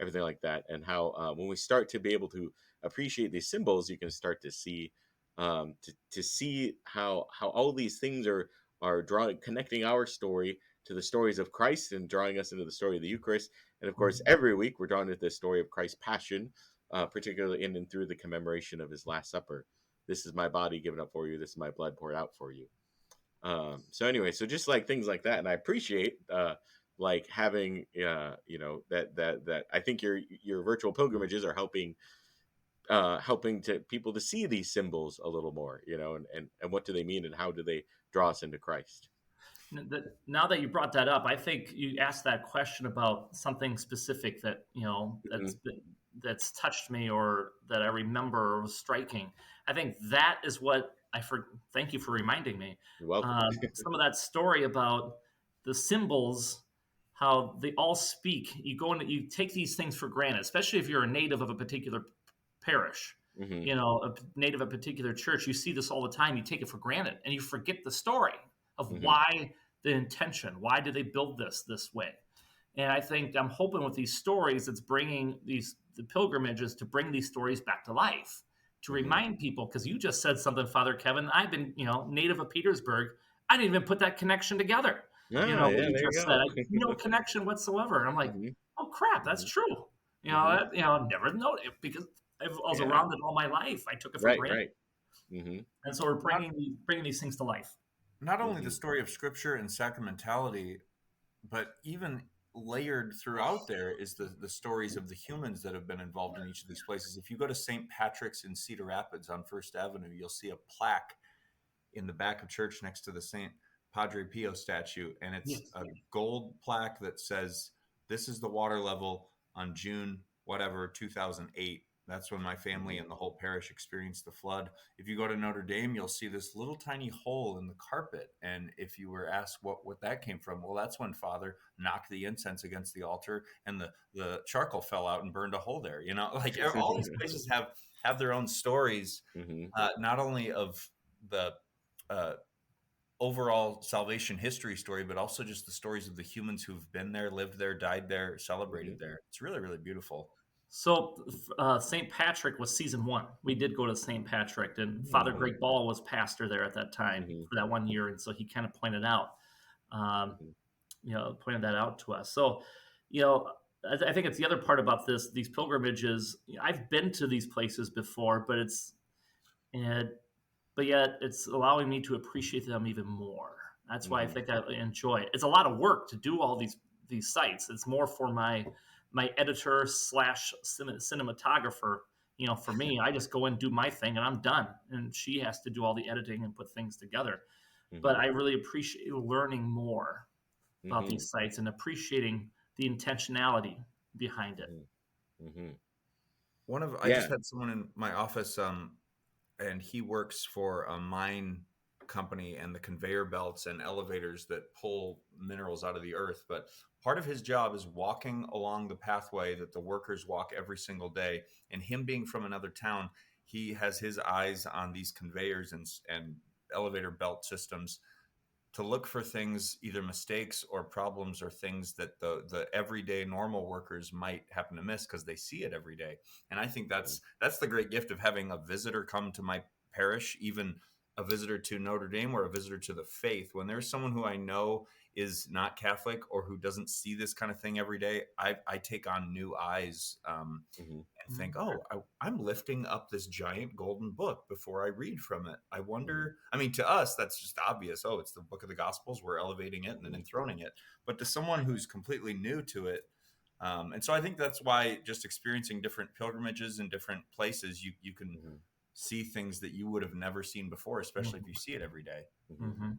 everything like that. And how when we start to be able to appreciate these symbols, you can start to see to see how all these things are connecting our story to the stories of Christ and drawing us into the story of the Eucharist. And of course, every week we're drawn into the story of Christ's passion. Particularly in and through the commemoration of his Last Supper. This is my body given up for you. This is my blood poured out for you. So anyway, so just like things like that. And I appreciate like having, that I think your virtual pilgrimages are helping to people to see these symbols a little more, and what do they mean and how do they draw us into Christ? Now that you brought that up, I think you asked that question about something specific that that's touched me or that I remember was striking. I think that is what thank you for reminding me. You're welcome. Some of that story about the symbols, how they all speak. You go and you take these things for granted, especially if you're a native of a particular parish. Mm-hmm. A native of a particular church. You see this all the time. You take it for granted, and you forget the story of Mm-hmm. why the intention. Why did they build this way? And I think I'm hoping with these stories, it's bringing the pilgrimages to bring these stories back to life, to Mm-hmm. remind people. Because you just said something, Father Kevin. I've been, native of Petersburg. I didn't even put that connection together. Oh, What yeah, you there just you said, go. no connection whatsoever. And I'm like, Mm-hmm. oh crap, that's Mm-hmm. true. Never noticed it because I was Yeah. around it all my life. I took it for Right, granted. right. Mm-hmm. And so we're bringing these things to life. Not only Mm-hmm. the story of Scripture and sacramentality, but even layered throughout there is the stories of the humans that have been involved in each of these places. If you go to St. Patrick's in Cedar Rapids on First Avenue, you'll see a plaque in the back of church next to the St. Padre Pio statue, and it's Yes. a gold plaque that says, "This is the water level on June whatever 2008. That's when my family and the whole parish experienced the flood." If you go to Notre Dame, you'll see this little tiny hole in the carpet, and if you were asked what that came from, well, that's when Father knocked the incense against the altar, and the charcoal fell out and burned a hole there. Like all these places have their own stories, Mm-hmm. not only of the uh, overall salvation history story, but also just the stories of the humans who've been there, lived there, died there, celebrated there. It's really, really beautiful. So St. Patrick was season 1. We did go to St. Patrick, and Father Mm-hmm. Greg Ball was pastor there at that time Mm-hmm. for that 1 year, and so he kind of pointed out, Mm-hmm. pointed that out to us. So, I think it's the other part about these pilgrimages. I've been to these places before, but yet it's allowing me to appreciate them even more. That's why I think I enjoy it. It's a lot of work to do all these sites. It's more for my editor / cinematographer. For me, I just go and do my thing and I'm done. And she has to do all the editing and put things together. Mm-hmm. But I really appreciate learning more about Mm-hmm. these sites and appreciating the intentionality behind it. Mm-hmm. I just had someone in my office, and he works for a mine company and the conveyor belts and elevators that pull minerals out of the earth. But part of his job is walking along the pathway that the workers walk every single day. And him being from another town, he has his eyes on these conveyors and elevator belt systems to look for things, either mistakes or problems or things that the everyday normal workers might happen to miss because they see it every day. And I think that's the great gift of having a visitor come to my parish, even a visitor to Notre Dame or a visitor to the faith. When there's someone who I know is not Catholic or who doesn't see this kind of thing every day, I take on new eyes and think, I'm lifting up this giant golden book before I read from it. I wonder, I mean, to us, that's just obvious. Oh, it's the book of the Gospels. We're elevating it and then enthroning it. But to someone who's completely new to it, and so I think that's why just experiencing different pilgrimages in different places, you can see things that you would have never seen before, especially if you see it every day. Mm-hmm.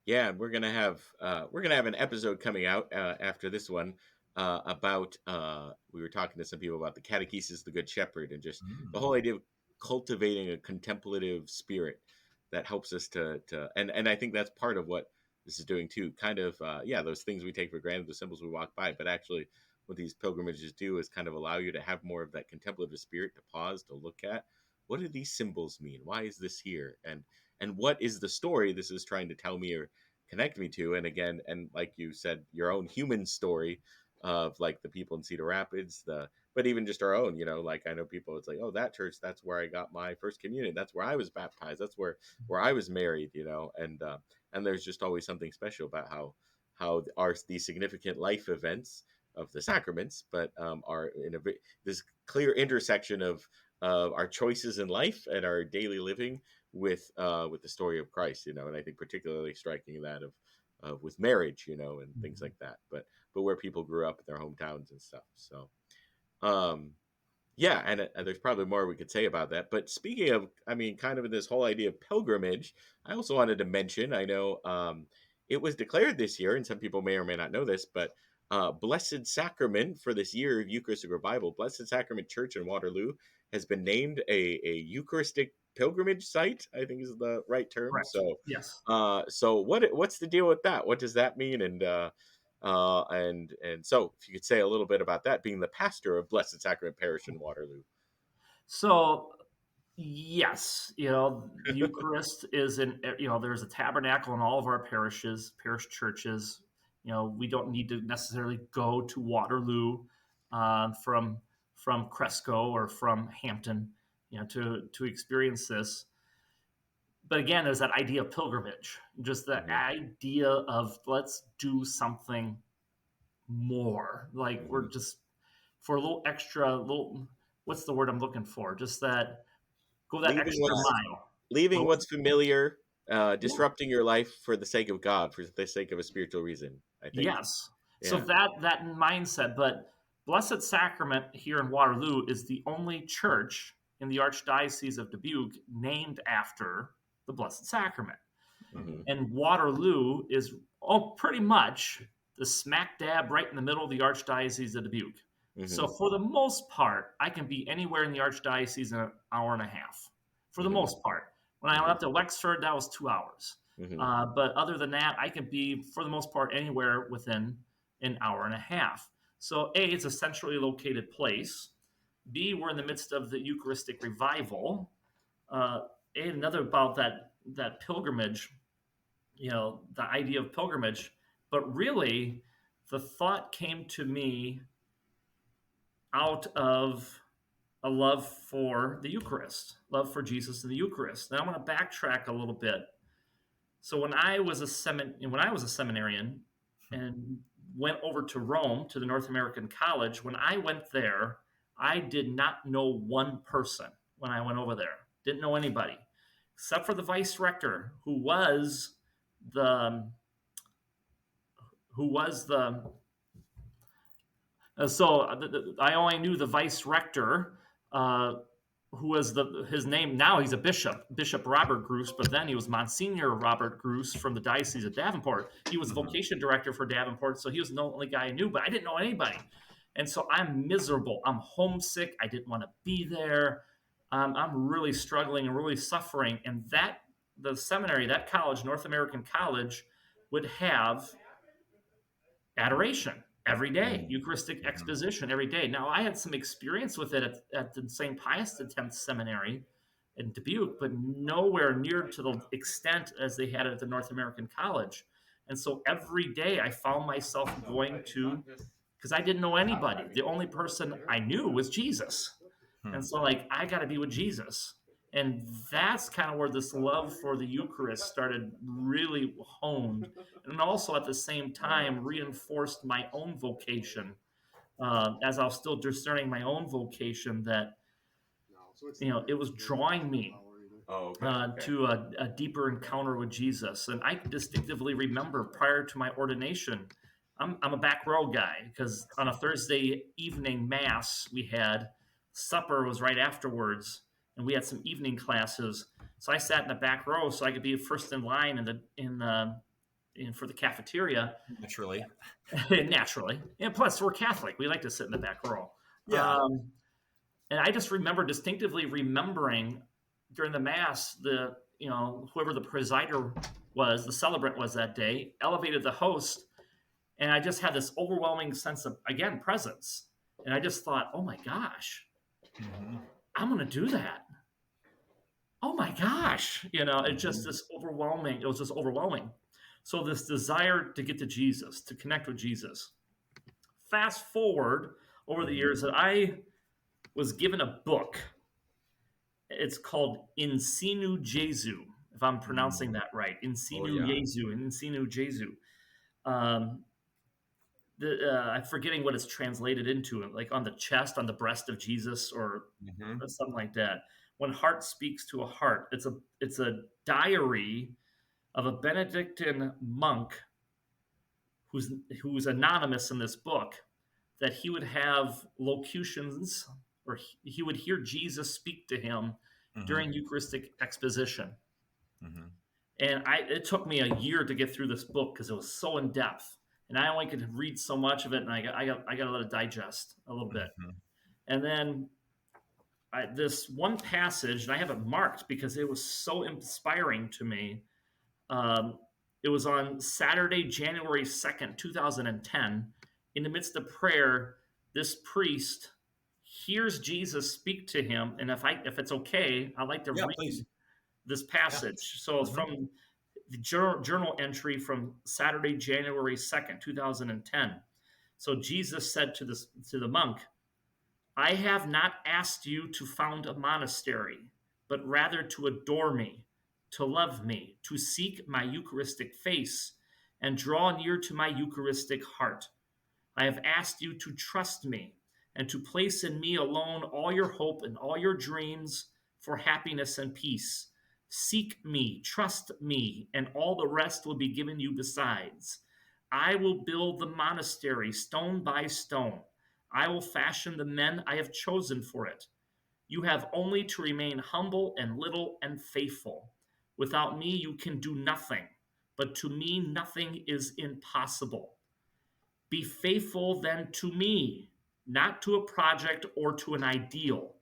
Yeah, we're gonna have an episode coming out after this one about we were talking to some people about the catechesis, the Good Shepherd, and just the whole idea of cultivating a contemplative spirit that helps us to and I think that's part of what this is doing too. Kind of those things we take for granted, the symbols we walk by, but actually what these pilgrimages do is kind of allow you to have more of that contemplative spirit, to pause, to look at what do these symbols mean? Why is this here? And what is the story this is trying to tell me or connect me to? And again, and like you said, your own human story of like the people in Cedar Rapids, but even just our own, like I know people, it's like, oh, that church, that's where I got my first communion. That's where I was baptized. That's where I was married, and there's just always something special about how are these significant life events of the sacraments, but are in this clear intersection of our choices in life and our daily living with the story of Christ, and I think particularly striking that with marriage, and things like that. But where people grew up in their hometowns and stuff. So, yeah, and there's probably more we could say about that. But speaking of, kind of this whole idea of pilgrimage, I also wanted to mention, I know it was declared this year, and some people may or may not know this, but Blessed Sacrament for this year of Eucharistic Revival, Blessed Sacrament Church in Waterloo has been named a Eucharistic pilgrimage site, I think is the right term. Correct. So, Yes. so what's the deal with that? What does that mean? And so if you could say a little bit about that, being the pastor of Blessed Sacrament Parish in Waterloo. So, yes, the Eucharist is there's a tabernacle in all of our parish churches. We don't need to necessarily go to Waterloo from Cresco or from Hampton, to experience this. But again, there's that idea of pilgrimage, just the idea of let's do something more. Like we're just for a little extra, what's the word I'm looking for? Just that go that extra mile. Leaving what's familiar, disrupting your life for the sake of God, for the sake of a spiritual reason, I think. Yes. Yeah. So that mindset, but Blessed Sacrament here in Waterloo is the only church in the Archdiocese of Dubuque named after the Blessed Sacrament. And Waterloo is pretty much the smack dab right in the middle of the Archdiocese of Dubuque. So for the most part, I can be anywhere in the Archdiocese in an hour and a half. For the most part. When I went up to Wexford, that was 2 hours. But other than that, I can be, for the most part, anywhere within an hour and a half. So A, it's a centrally located place. B, we're in the midst of the Eucharistic revival. Another about that pilgrimage, the idea of pilgrimage. But really, the thought came to me out of a love for the Eucharist, love for Jesus and the Eucharist. Now I'm going to backtrack a little bit. So when I was a seminarian and went over to Rome, to the North American College, when I went there, I did not know one person when I went over there. Didn't know anybody, except for the vice rector, who was the I only knew the vice rector, who was his name. Now he's a bishop, Bishop Robert Kruse, but then he was Monsignor Robert Kruse from the Diocese of Davenport. He was the vocation director for Davenport, so he was the only guy I knew, but I didn't know anybody. And so I'm miserable. I'm homesick. I didn't want to be there. I'm really struggling and really suffering. And the seminary, that college, North American College, would have adoration every day, Eucharistic exposition every day. Now, I had some experience with it at the St. Pius X Seminary in Dubuque, but nowhere near to the extent as they had it at the North American College. And so every day I found myself going to, because I didn't know anybody. The only person I knew was Jesus. And so I got to be with Jesus. And that's kind of where this love for the Eucharist started really honed. And also at the same time reinforced my own vocation, as I was still discerning my own vocation, that, it was drawing me to a deeper encounter with Jesus. And I distinctively remember prior to my ordination, I'm a back row guy, because on a Thursday evening mass we had, supper was right afterwards, and we had some evening classes. So I sat in the back row so I could be first in line for the cafeteria. Naturally. And plus we're Catholic. We like to sit in the back row. Yeah. And I just remember distinctively remembering during the mass, whoever the presider was, the celebrant was that day, elevated the host. And I just had this overwhelming sense of, again, presence. And I just thought, oh my gosh, I'm going to do that. Oh my gosh. It just it was just overwhelming. So this desire to get to Jesus, to connect with Jesus. Fast forward over the years that I was given a book. It's called In Sinu Jesu, if I'm pronouncing that right. In Sinu Jesu. I'm forgetting what it's translated into, like on the chest, on the breast of Jesus, or something like that. When heart speaks to a heart, it's a diary of a Benedictine monk who's anonymous in this book, that he would have locutions, or he would hear Jesus speak to him during Eucharistic exposition. And it took me a year to get through this book because it was so in depth, and I only could read so much of it, and I got to let it digest a little bit. And then this one passage, and I have it marked because it was so inspiring to me. It was on Saturday, January 2nd, 2010. In the midst of prayer, this priest hears Jesus speak to him, and if it's okay, I'd like to read this passage. So from the journal entry from Saturday, January 2nd, 2010. So Jesus said to the monk, "I have not asked you to found a monastery, but rather to adore me, to love me, to seek my Eucharistic face, and draw near to my Eucharistic heart. I have asked you to trust me, and to place in me alone all your hope and all your dreams for happiness and peace. Seek me, trust me, and all the rest will be given you besides. I will build the monastery stone by stone. I will fashion the men I have chosen for it. You have only to remain humble and little and faithful. Without me, you can do nothing, but to me, nothing is impossible. Be faithful then to me, not to a project or to an ideal.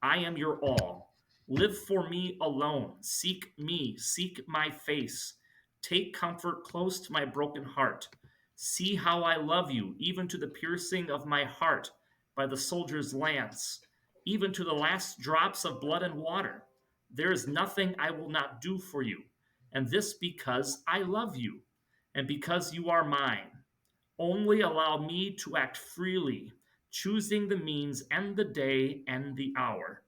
I am your all. Live for me alone. Seek me, seek my face. Take comfort close to my broken heart. See how I love you, even to the piercing of my heart by the soldier's lance, even to the last drops of blood and water. There is nothing I will not do for you, and this because I love you, and because you are mine. Only allow me to act freely, choosing the means and the day and the hour.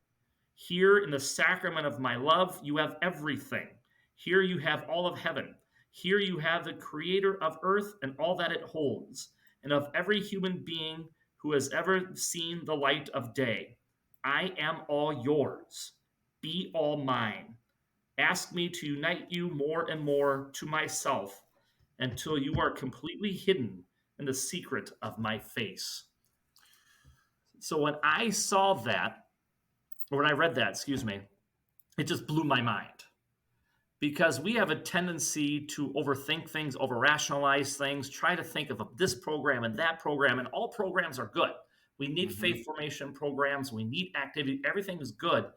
Here in the sacrament of my love, you have everything. Here you have all of heaven. Here you have the creator of earth and all that it holds, and of every human being who has ever seen the light of day. I am all yours. Be all mine. Ask me to unite you more and more to myself until you are completely hidden in the secret of my face." So when I saw that, or when I read that, it just blew my mind. Because we have a tendency to overthink things, over-rationalize things, try to think of this program and that program, and all programs are good. We need faith formation programs, we need activity, everything is good.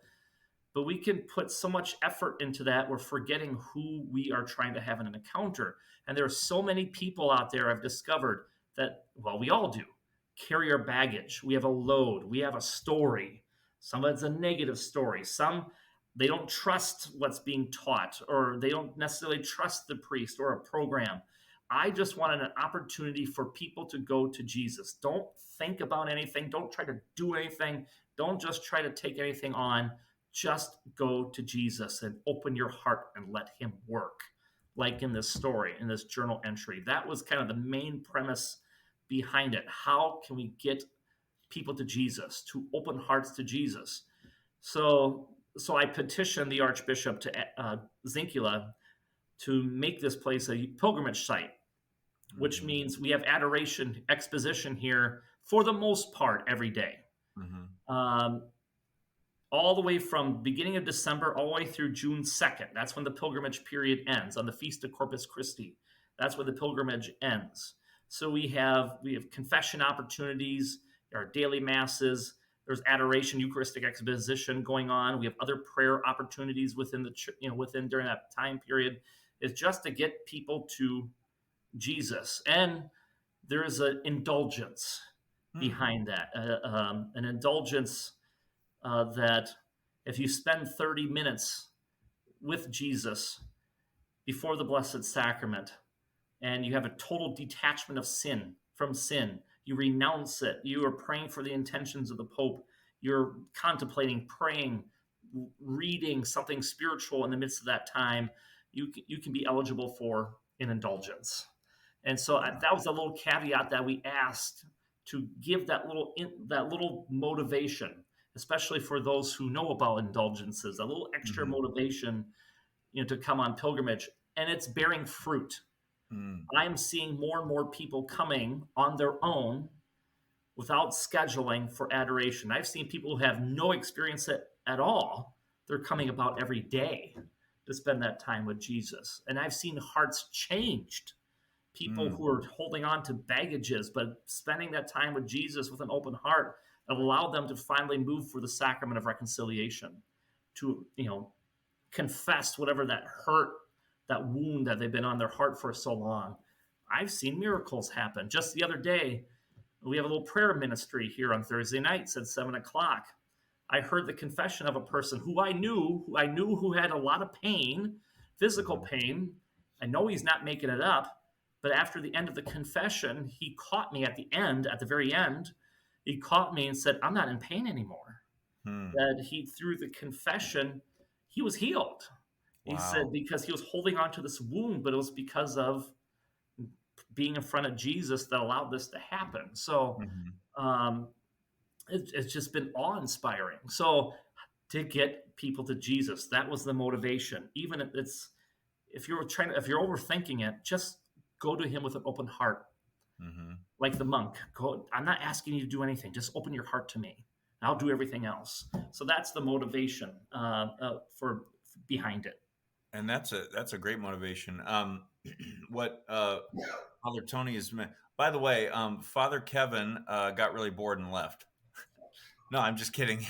But we can put so much effort into that, we're forgetting who we are trying to have in an encounter. And there are so many people out there I've discovered that, well, we all do, carry our baggage. We have a load, we have a story. Some of it's a negative story. Some, they don't trust what's being taught, or they don't necessarily trust the priest or a program. I just wanted an opportunity for people to go to Jesus. Don't think about anything. Don't try to do anything. Don't just try to take anything on. Just go to Jesus and open your heart and let him work. Like in this story, in this journal entry. That was kind of the main premise behind it. How can we get people to Jesus, to open hearts to Jesus? So I petitioned the Archbishop to Zinkula to make this place a pilgrimage site, which means we have adoration, exposition here for the most part every day. All the way from beginning of December all the way through June 2nd. That's when the pilgrimage period ends, on the Feast of Corpus Christi. That's when the pilgrimage ends. So we have confession opportunities, our daily masses, there's adoration, Eucharistic exposition going on. We have other prayer opportunities within during that time period. It's just to get people to Jesus. And there is an indulgence behind that, an indulgence that if you spend 30 minutes with Jesus before the Blessed Sacrament, and you have a total detachment of from sin, you renounce it, you are praying for the intentions of the Pope, you're contemplating, praying, reading something spiritual in the midst of that time, you can be eligible for an indulgence. And so that was a little caveat that we asked to give that little motivation, especially for those who know about indulgences, a little extra motivation, to come on pilgrimage. And it's bearing fruit. I'm seeing more and more people coming on their own without scheduling for adoration. I've seen people who have no experience at all. They're coming about every day to spend that time with Jesus. And I've seen hearts changed. People who are holding on to baggages, but spending that time with Jesus with an open heart allowed them to finally move for the sacrament of reconciliation, to, confess whatever that hurt, that wound that they've been on their heart for so long. I've seen miracles happen. Just the other day, we have a little prayer ministry here on Thursday nights at 7:00. I heard the confession of a person who I knew who had a lot of pain, physical pain. I know he's not making it up, but after the end of the confession, he caught me at the very end, he caught me and said, "I'm not in pain anymore." That he, through the confession, he was healed. He said, because he was holding on to this wound, but it was because of being in front of Jesus that allowed this to happen. So it's just been awe-inspiring. So to get people to Jesus, that was the motivation. Even if you're overthinking it, just go to him with an open heart. Like the monk, I'm not asking you to do anything. Just open your heart to me. I'll do everything else. So that's the motivation for behind it. And that's a great motivation. What Father Tony is, by the way, Father Kevin got really bored and left. No, I'm just kidding.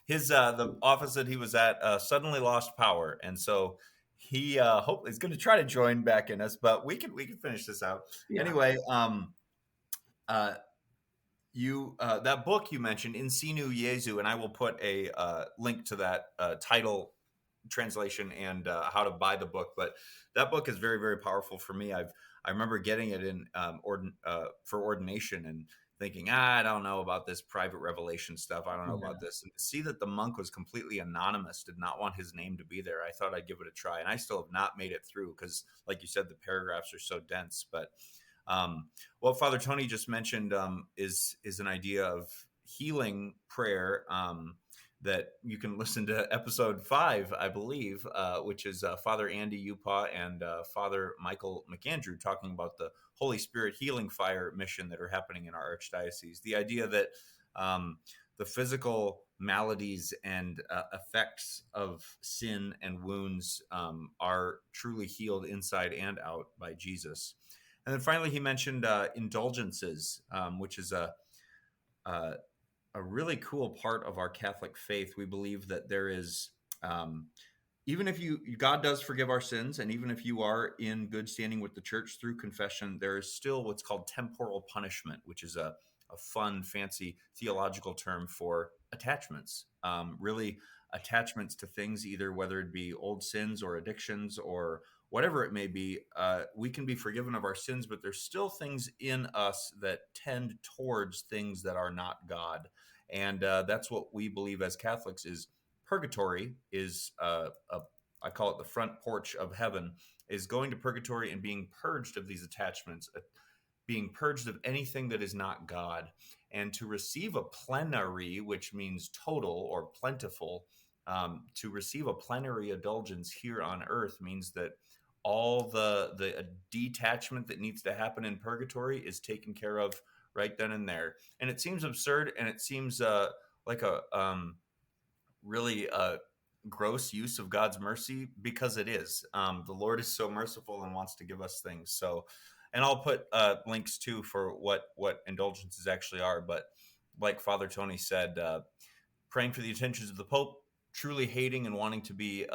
His the office that he was at suddenly lost power, and so he hopefully is going to try to join back in us. But we can finish this out anyway. You that book you mentioned, In Sinu Jesu, and I will put a link to that title translation and how to buy the book. But that book is very, very powerful for me. I remember getting it in for ordination and thinking, I don't know about this private revelation stuff. I don't know about this. And to see that the monk was completely anonymous, did not want his name to be there, I thought I'd give it a try. And I still have not made it through because, like you said, the paragraphs are so dense. But what Father Tony just mentioned is an idea of healing prayer that you can listen to episode 5, I believe, which is Father Andy Upa and Father Michael McAndrew talking about the Holy Spirit healing fire mission that are happening in our Archdiocese. The idea that the physical maladies and effects of sin and wounds are truly healed inside and out by Jesus. And then finally, he mentioned indulgences, which is a really cool part of our Catholic faith. We believe that there is, even if God does forgive our sins, and even if you are in good standing with the church through confession, there is still what's called temporal punishment, which is a fun, fancy theological term for attachments. Really attachments to things, either whether it be old sins or addictions or whatever it may be. We can be forgiven of our sins, but there's still things in us that tend towards things that are not God. And that's what we believe as Catholics is purgatory is, I call it the front porch of heaven, is going to purgatory and being purged of these attachments, being purged of anything that is not God. And to receive a plenary, which means total or plentiful, to receive a plenary indulgence here on earth means that all the detachment that needs to happen in purgatory is taken care of right then and there. And it seems absurd, and it seems like a really gross use of God's mercy, because it is. The Lord is so merciful and wants to give us things. So, and I'll put links too for what indulgences actually are. But like Father Tony said, praying for the intentions of the Pope, truly hating and wanting to be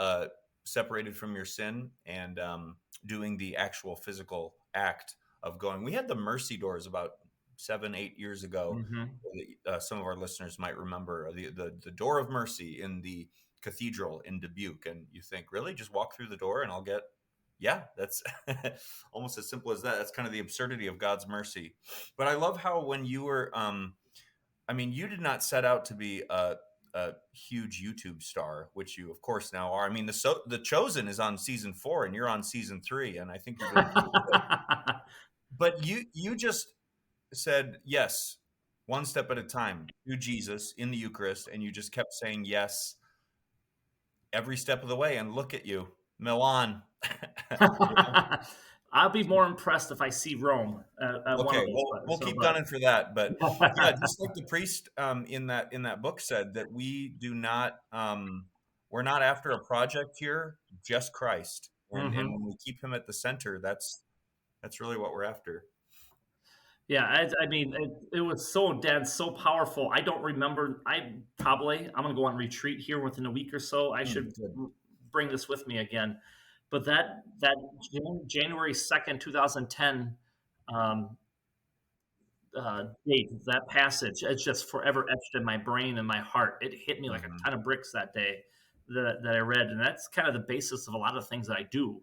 separated from your sin, and doing the actual physical act of going. We had the mercy doors about 7-8 years ago. Some of our listeners might remember the door of mercy in the cathedral in Dubuque. And you think, really, just walk through the door and I'll get, that's almost as simple as that. That's kind of the absurdity of God's mercy. But I love how when you were, you did not set out to be a huge YouTube star, which you of course now are. I mean, the Chosen is on season 4 and you're on season 3, and I think you're doing pretty good. But you just said yes, one step at a time, to Jesus in the Eucharist, and you just kept saying yes every step of the way. And look at you, Milan. I'll be more impressed if I see Rome at one Okay, of those. we'll keep gunning for that. But yeah, just like the priest in that book said, that we do not we're not after a project here, just Christ. And when we keep him at the center, that's really what we're after. Yeah, I mean, it was so dense, so powerful. I don't remember. I'm going to go on retreat here within a week or so. I should bring this with me again. But that January 2nd, 2010 date, that passage, it's just forever etched in my brain and my heart. It hit me like a ton of bricks that day that I read. And that's kind of the basis of a lot of things that I do.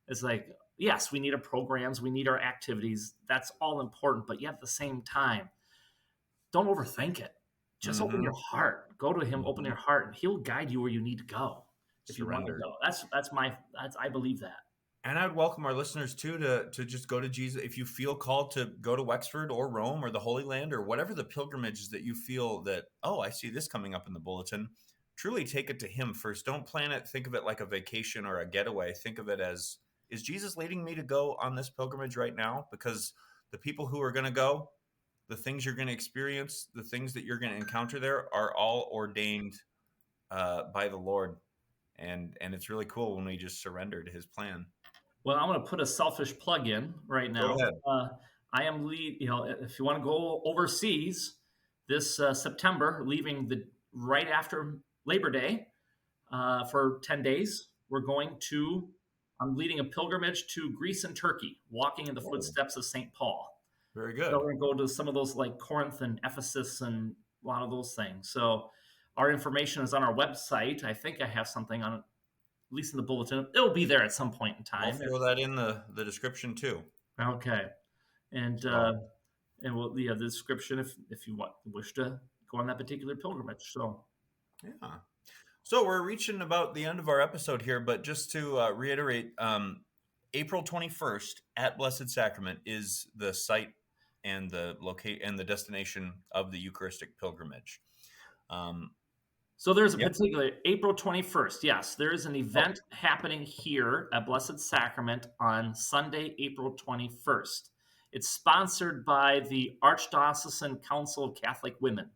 It's like, yes, we need our programs, we need our activities. That's all important. But yet at the same time, don't overthink it. Just open your heart. Go to him, open your heart, and he'll guide you where you need to go. If you want to go. I believe that. And I'd welcome our listeners too to just go to Jesus. If you feel called to go to Wexford or Rome or the Holy Land or whatever the pilgrimage is that you feel that, oh, I see this coming up in the bulletin, truly take it to him first. Don't plan it. Think of it like a vacation or a getaway. Think of it as, is Jesus leading me to go on this pilgrimage right now? Because the people who are going to go, the things you're going to experience, the things that you're going to encounter there are all ordained by the Lord. And it's really cool when we just surrender to his plan. Well, I'm going to put a selfish plug in right now. Go ahead. I am if you want to go overseas this September, leaving right after Labor Day for 10 days, I'm leading a pilgrimage to Greece and Turkey, walking in the footsteps of St. Paul. Very good. So we're going to go to some of those like Corinth and Ephesus and a lot of those things. So our information is on our website. I think I have something on it, at least in the bulletin. It'll be there at some point in time. I'll throw that in the description too. Okay. And we'll the description if you wish to go on that particular pilgrimage. So yeah. So we're reaching about the end of our episode here, but just to reiterate, April 21st at Blessed Sacrament is the site and the the destination of the Eucharistic pilgrimage. So there's a particular April 21st. Yes, there is an event happening here at Blessed Sacrament on Sunday, April 21st. It's sponsored by the Archdiocesan Council of Catholic Women,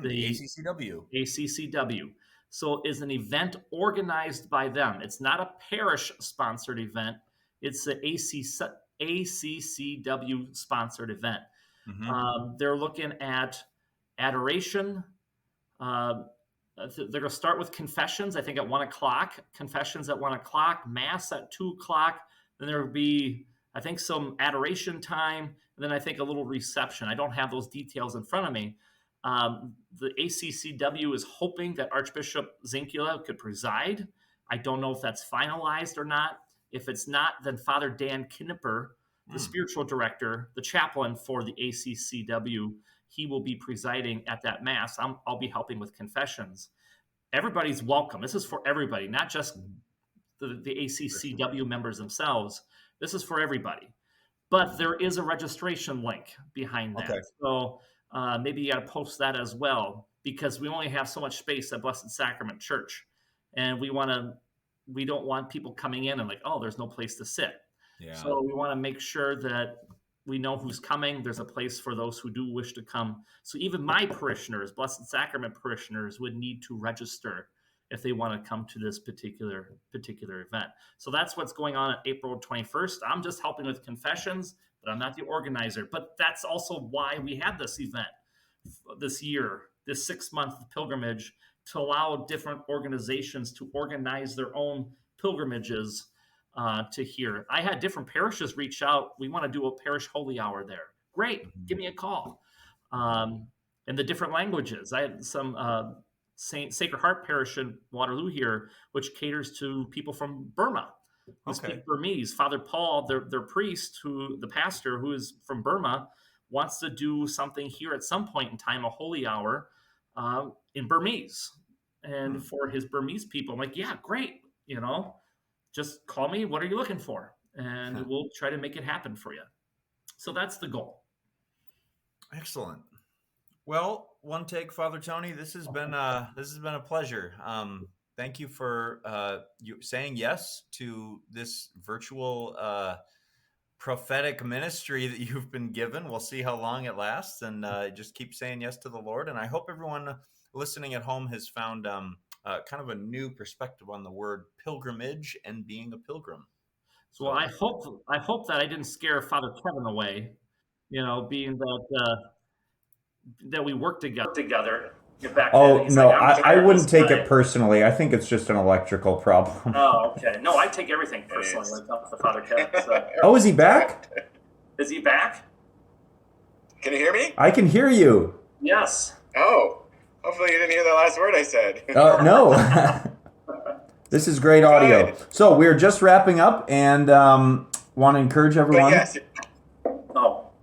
the ACCW. ACCW. So it's an event organized by them. It's not a parish-sponsored event. It's an ACCW-sponsored event. They're looking at adoration. They're going to start with confessions, I think, at 1 o'clock. Confessions at 1 o'clock. Mass at 2 o'clock. Then there will be, I think, some adoration time. And then I think a little reception. I don't have those details in front of me. The ACCW is hoping that Archbishop Zinkula could preside. I don't know if that's finalized or not. If it's not, then Father Dan Knipper, the spiritual director, the chaplain for the ACCW, he will be presiding at that Mass. I'll be helping with confessions. Everybody's welcome. This is for everybody, not just the ACCW members themselves. This is for everybody. But there is a registration link behind that. Okay. So maybe you got to post that as well, because we only have so much space at Blessed Sacrament Church. And we don't want people coming in and like, oh, there's no place to sit. Yeah. So we want to make sure that we know who's coming. There's a place for those who do wish to come. So even my parishioners, Blessed Sacrament parishioners, would need to register if they want to come to this particular event. So that's what's going on at April 21st. I'm just helping with confessions, but I'm not the organizer. But that's also why we had this event this year, this 6-month pilgrimage, to allow different organizations to organize their own pilgrimages to here. I had different parishes reach out. We want to do a parish holy hour there. Great. Give me a call. In the different languages. I had some Sacred Heart Parish in Waterloo here, which caters to people from Burma who speak Burmese. Father Paul, their priest, the pastor who is from Burma, wants to do something here at some point in time, a holy hour in Burmese. And for his Burmese people, I'm like, yeah, great. Just call me. What are you looking for? And we'll try to make it happen for you. So that's the goal. Excellent. Well, one take, Father Tony. This has been a pleasure. Thank you for you saying yes to this virtual prophetic ministry that you've been given. We'll see how long it lasts, and just keep saying yes to the Lord. And I hope everyone listening at home has found kind of a new perspective on the word pilgrimage and being a pilgrim. So I hope that I didn't scare Father Kevin away, being that we work together. Oh, no, like, I wouldn't take it personally. I think it's just an electrical problem. Oh, okay. No, I take everything personally when it comes to Father Kevin. So. Oh, is he back? Is he back? Can you hear me? I can hear you. Yes. Oh, hopefully you didn't hear the last word I said. No. This is great audio. So we're just wrapping up and want to encourage everyone. Yes.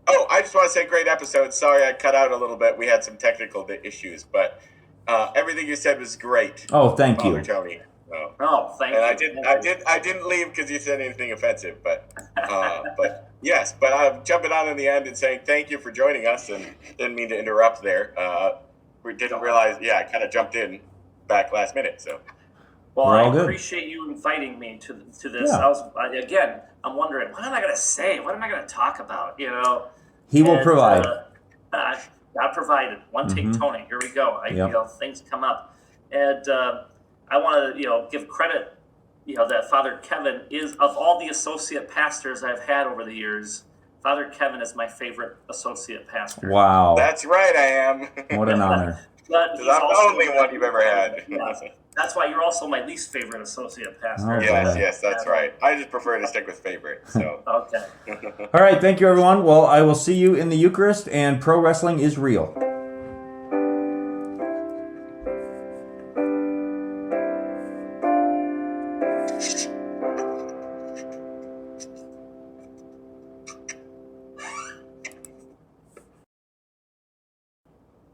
Oh, I just want to say great episode. Sorry I cut out a little bit. We had some technical issues, but everything you said was great. Oh, thank Father you. Tony. Thank you. I didn't leave because you said anything offensive, but yes, but I'm jumping on in the end and saying thank you for joining us, and didn't mean to interrupt there. We didn't realize, I kind of jumped in back last minute, so. Well, I appreciate you inviting me to this. Yeah. I'm wondering, what am I going to say? What am I going to talk about? He will provide. God provided. One take, Tony. Here we go. Things come up, and I want to give credit, that Father Kevin is, of all the associate pastors I've had over the years, Father Kevin is my favorite associate pastor. Wow, that's right, I am. What an honor. But I'm the only one you've ever had. Yeah. That's why you're also my least favorite associate pastor. Oh, yes, that's right. I just prefer to stick with favorite. So. Okay. All right, thank you, everyone. Well, I will see you in the Eucharist, and pro wrestling is real.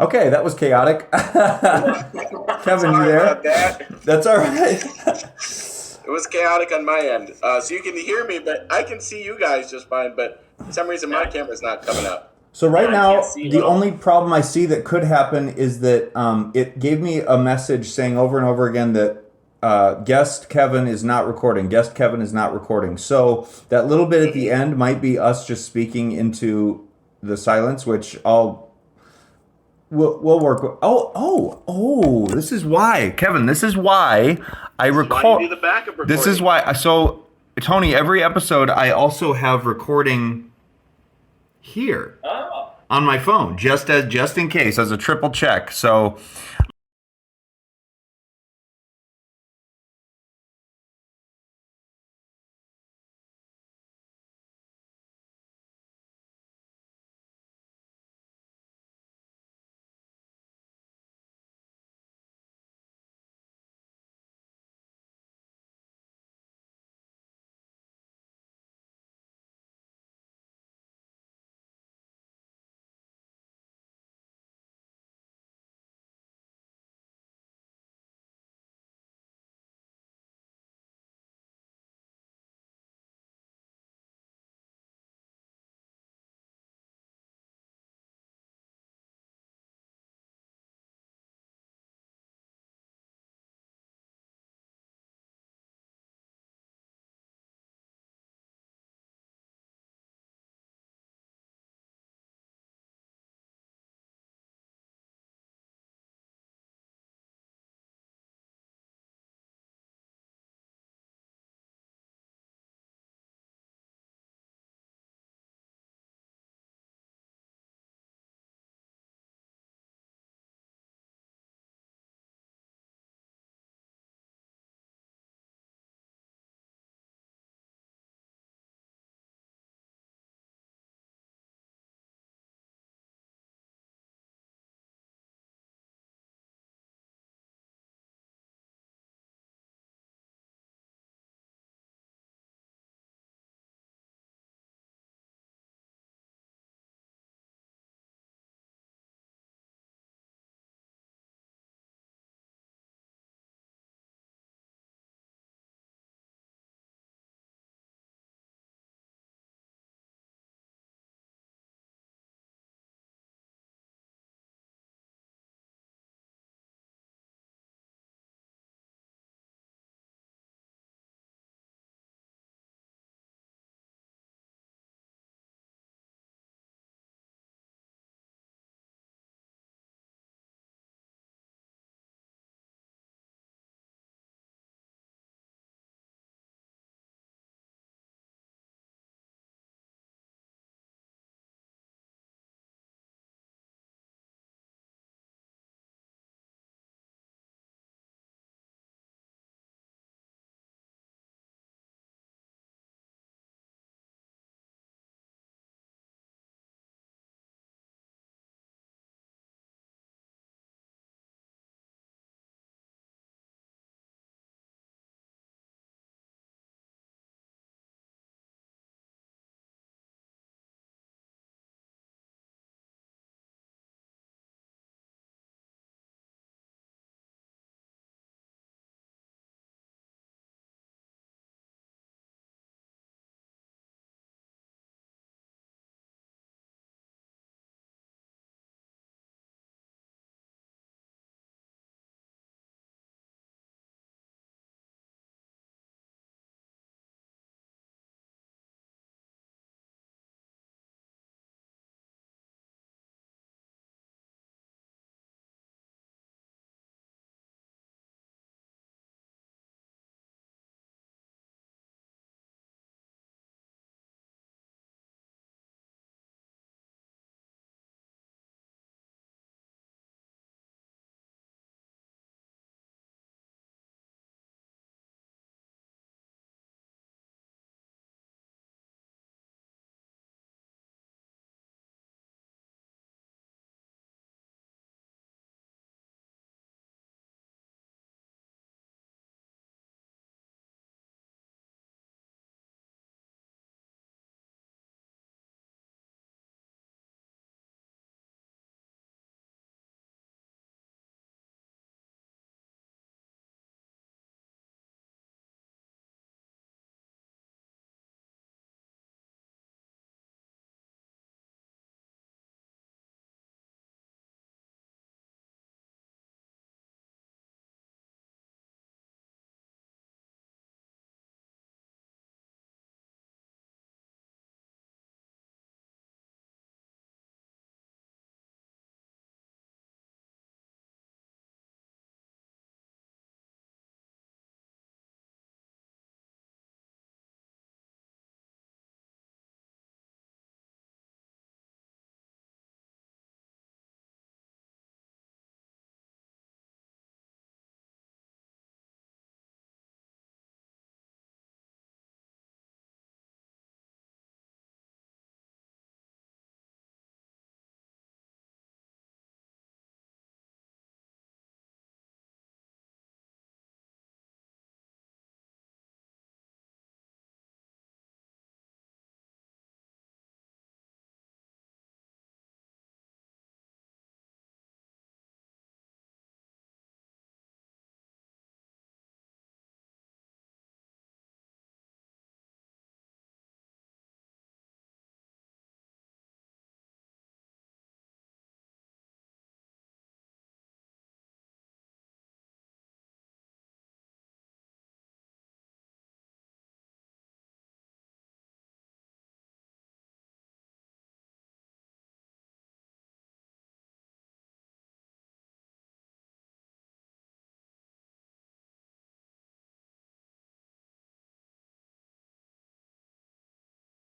Okay, that was chaotic. Kevin, you there? That's all right. It was chaotic on my end. So you can hear me, but I can see you guys just fine, but for some reason my camera's not coming up. So right now, the only problem I see that could happen is that it gave me a message saying over and over again that guest Kevin is not recording. Guest Kevin is not recording. So that little bit at the end might be us just speaking into the silence, which We'll work with. Oh! This is why, Kevin. This is why I record. This is why. So, Tony, every episode I also have recording here on my phone, just in case, as a triple check. So,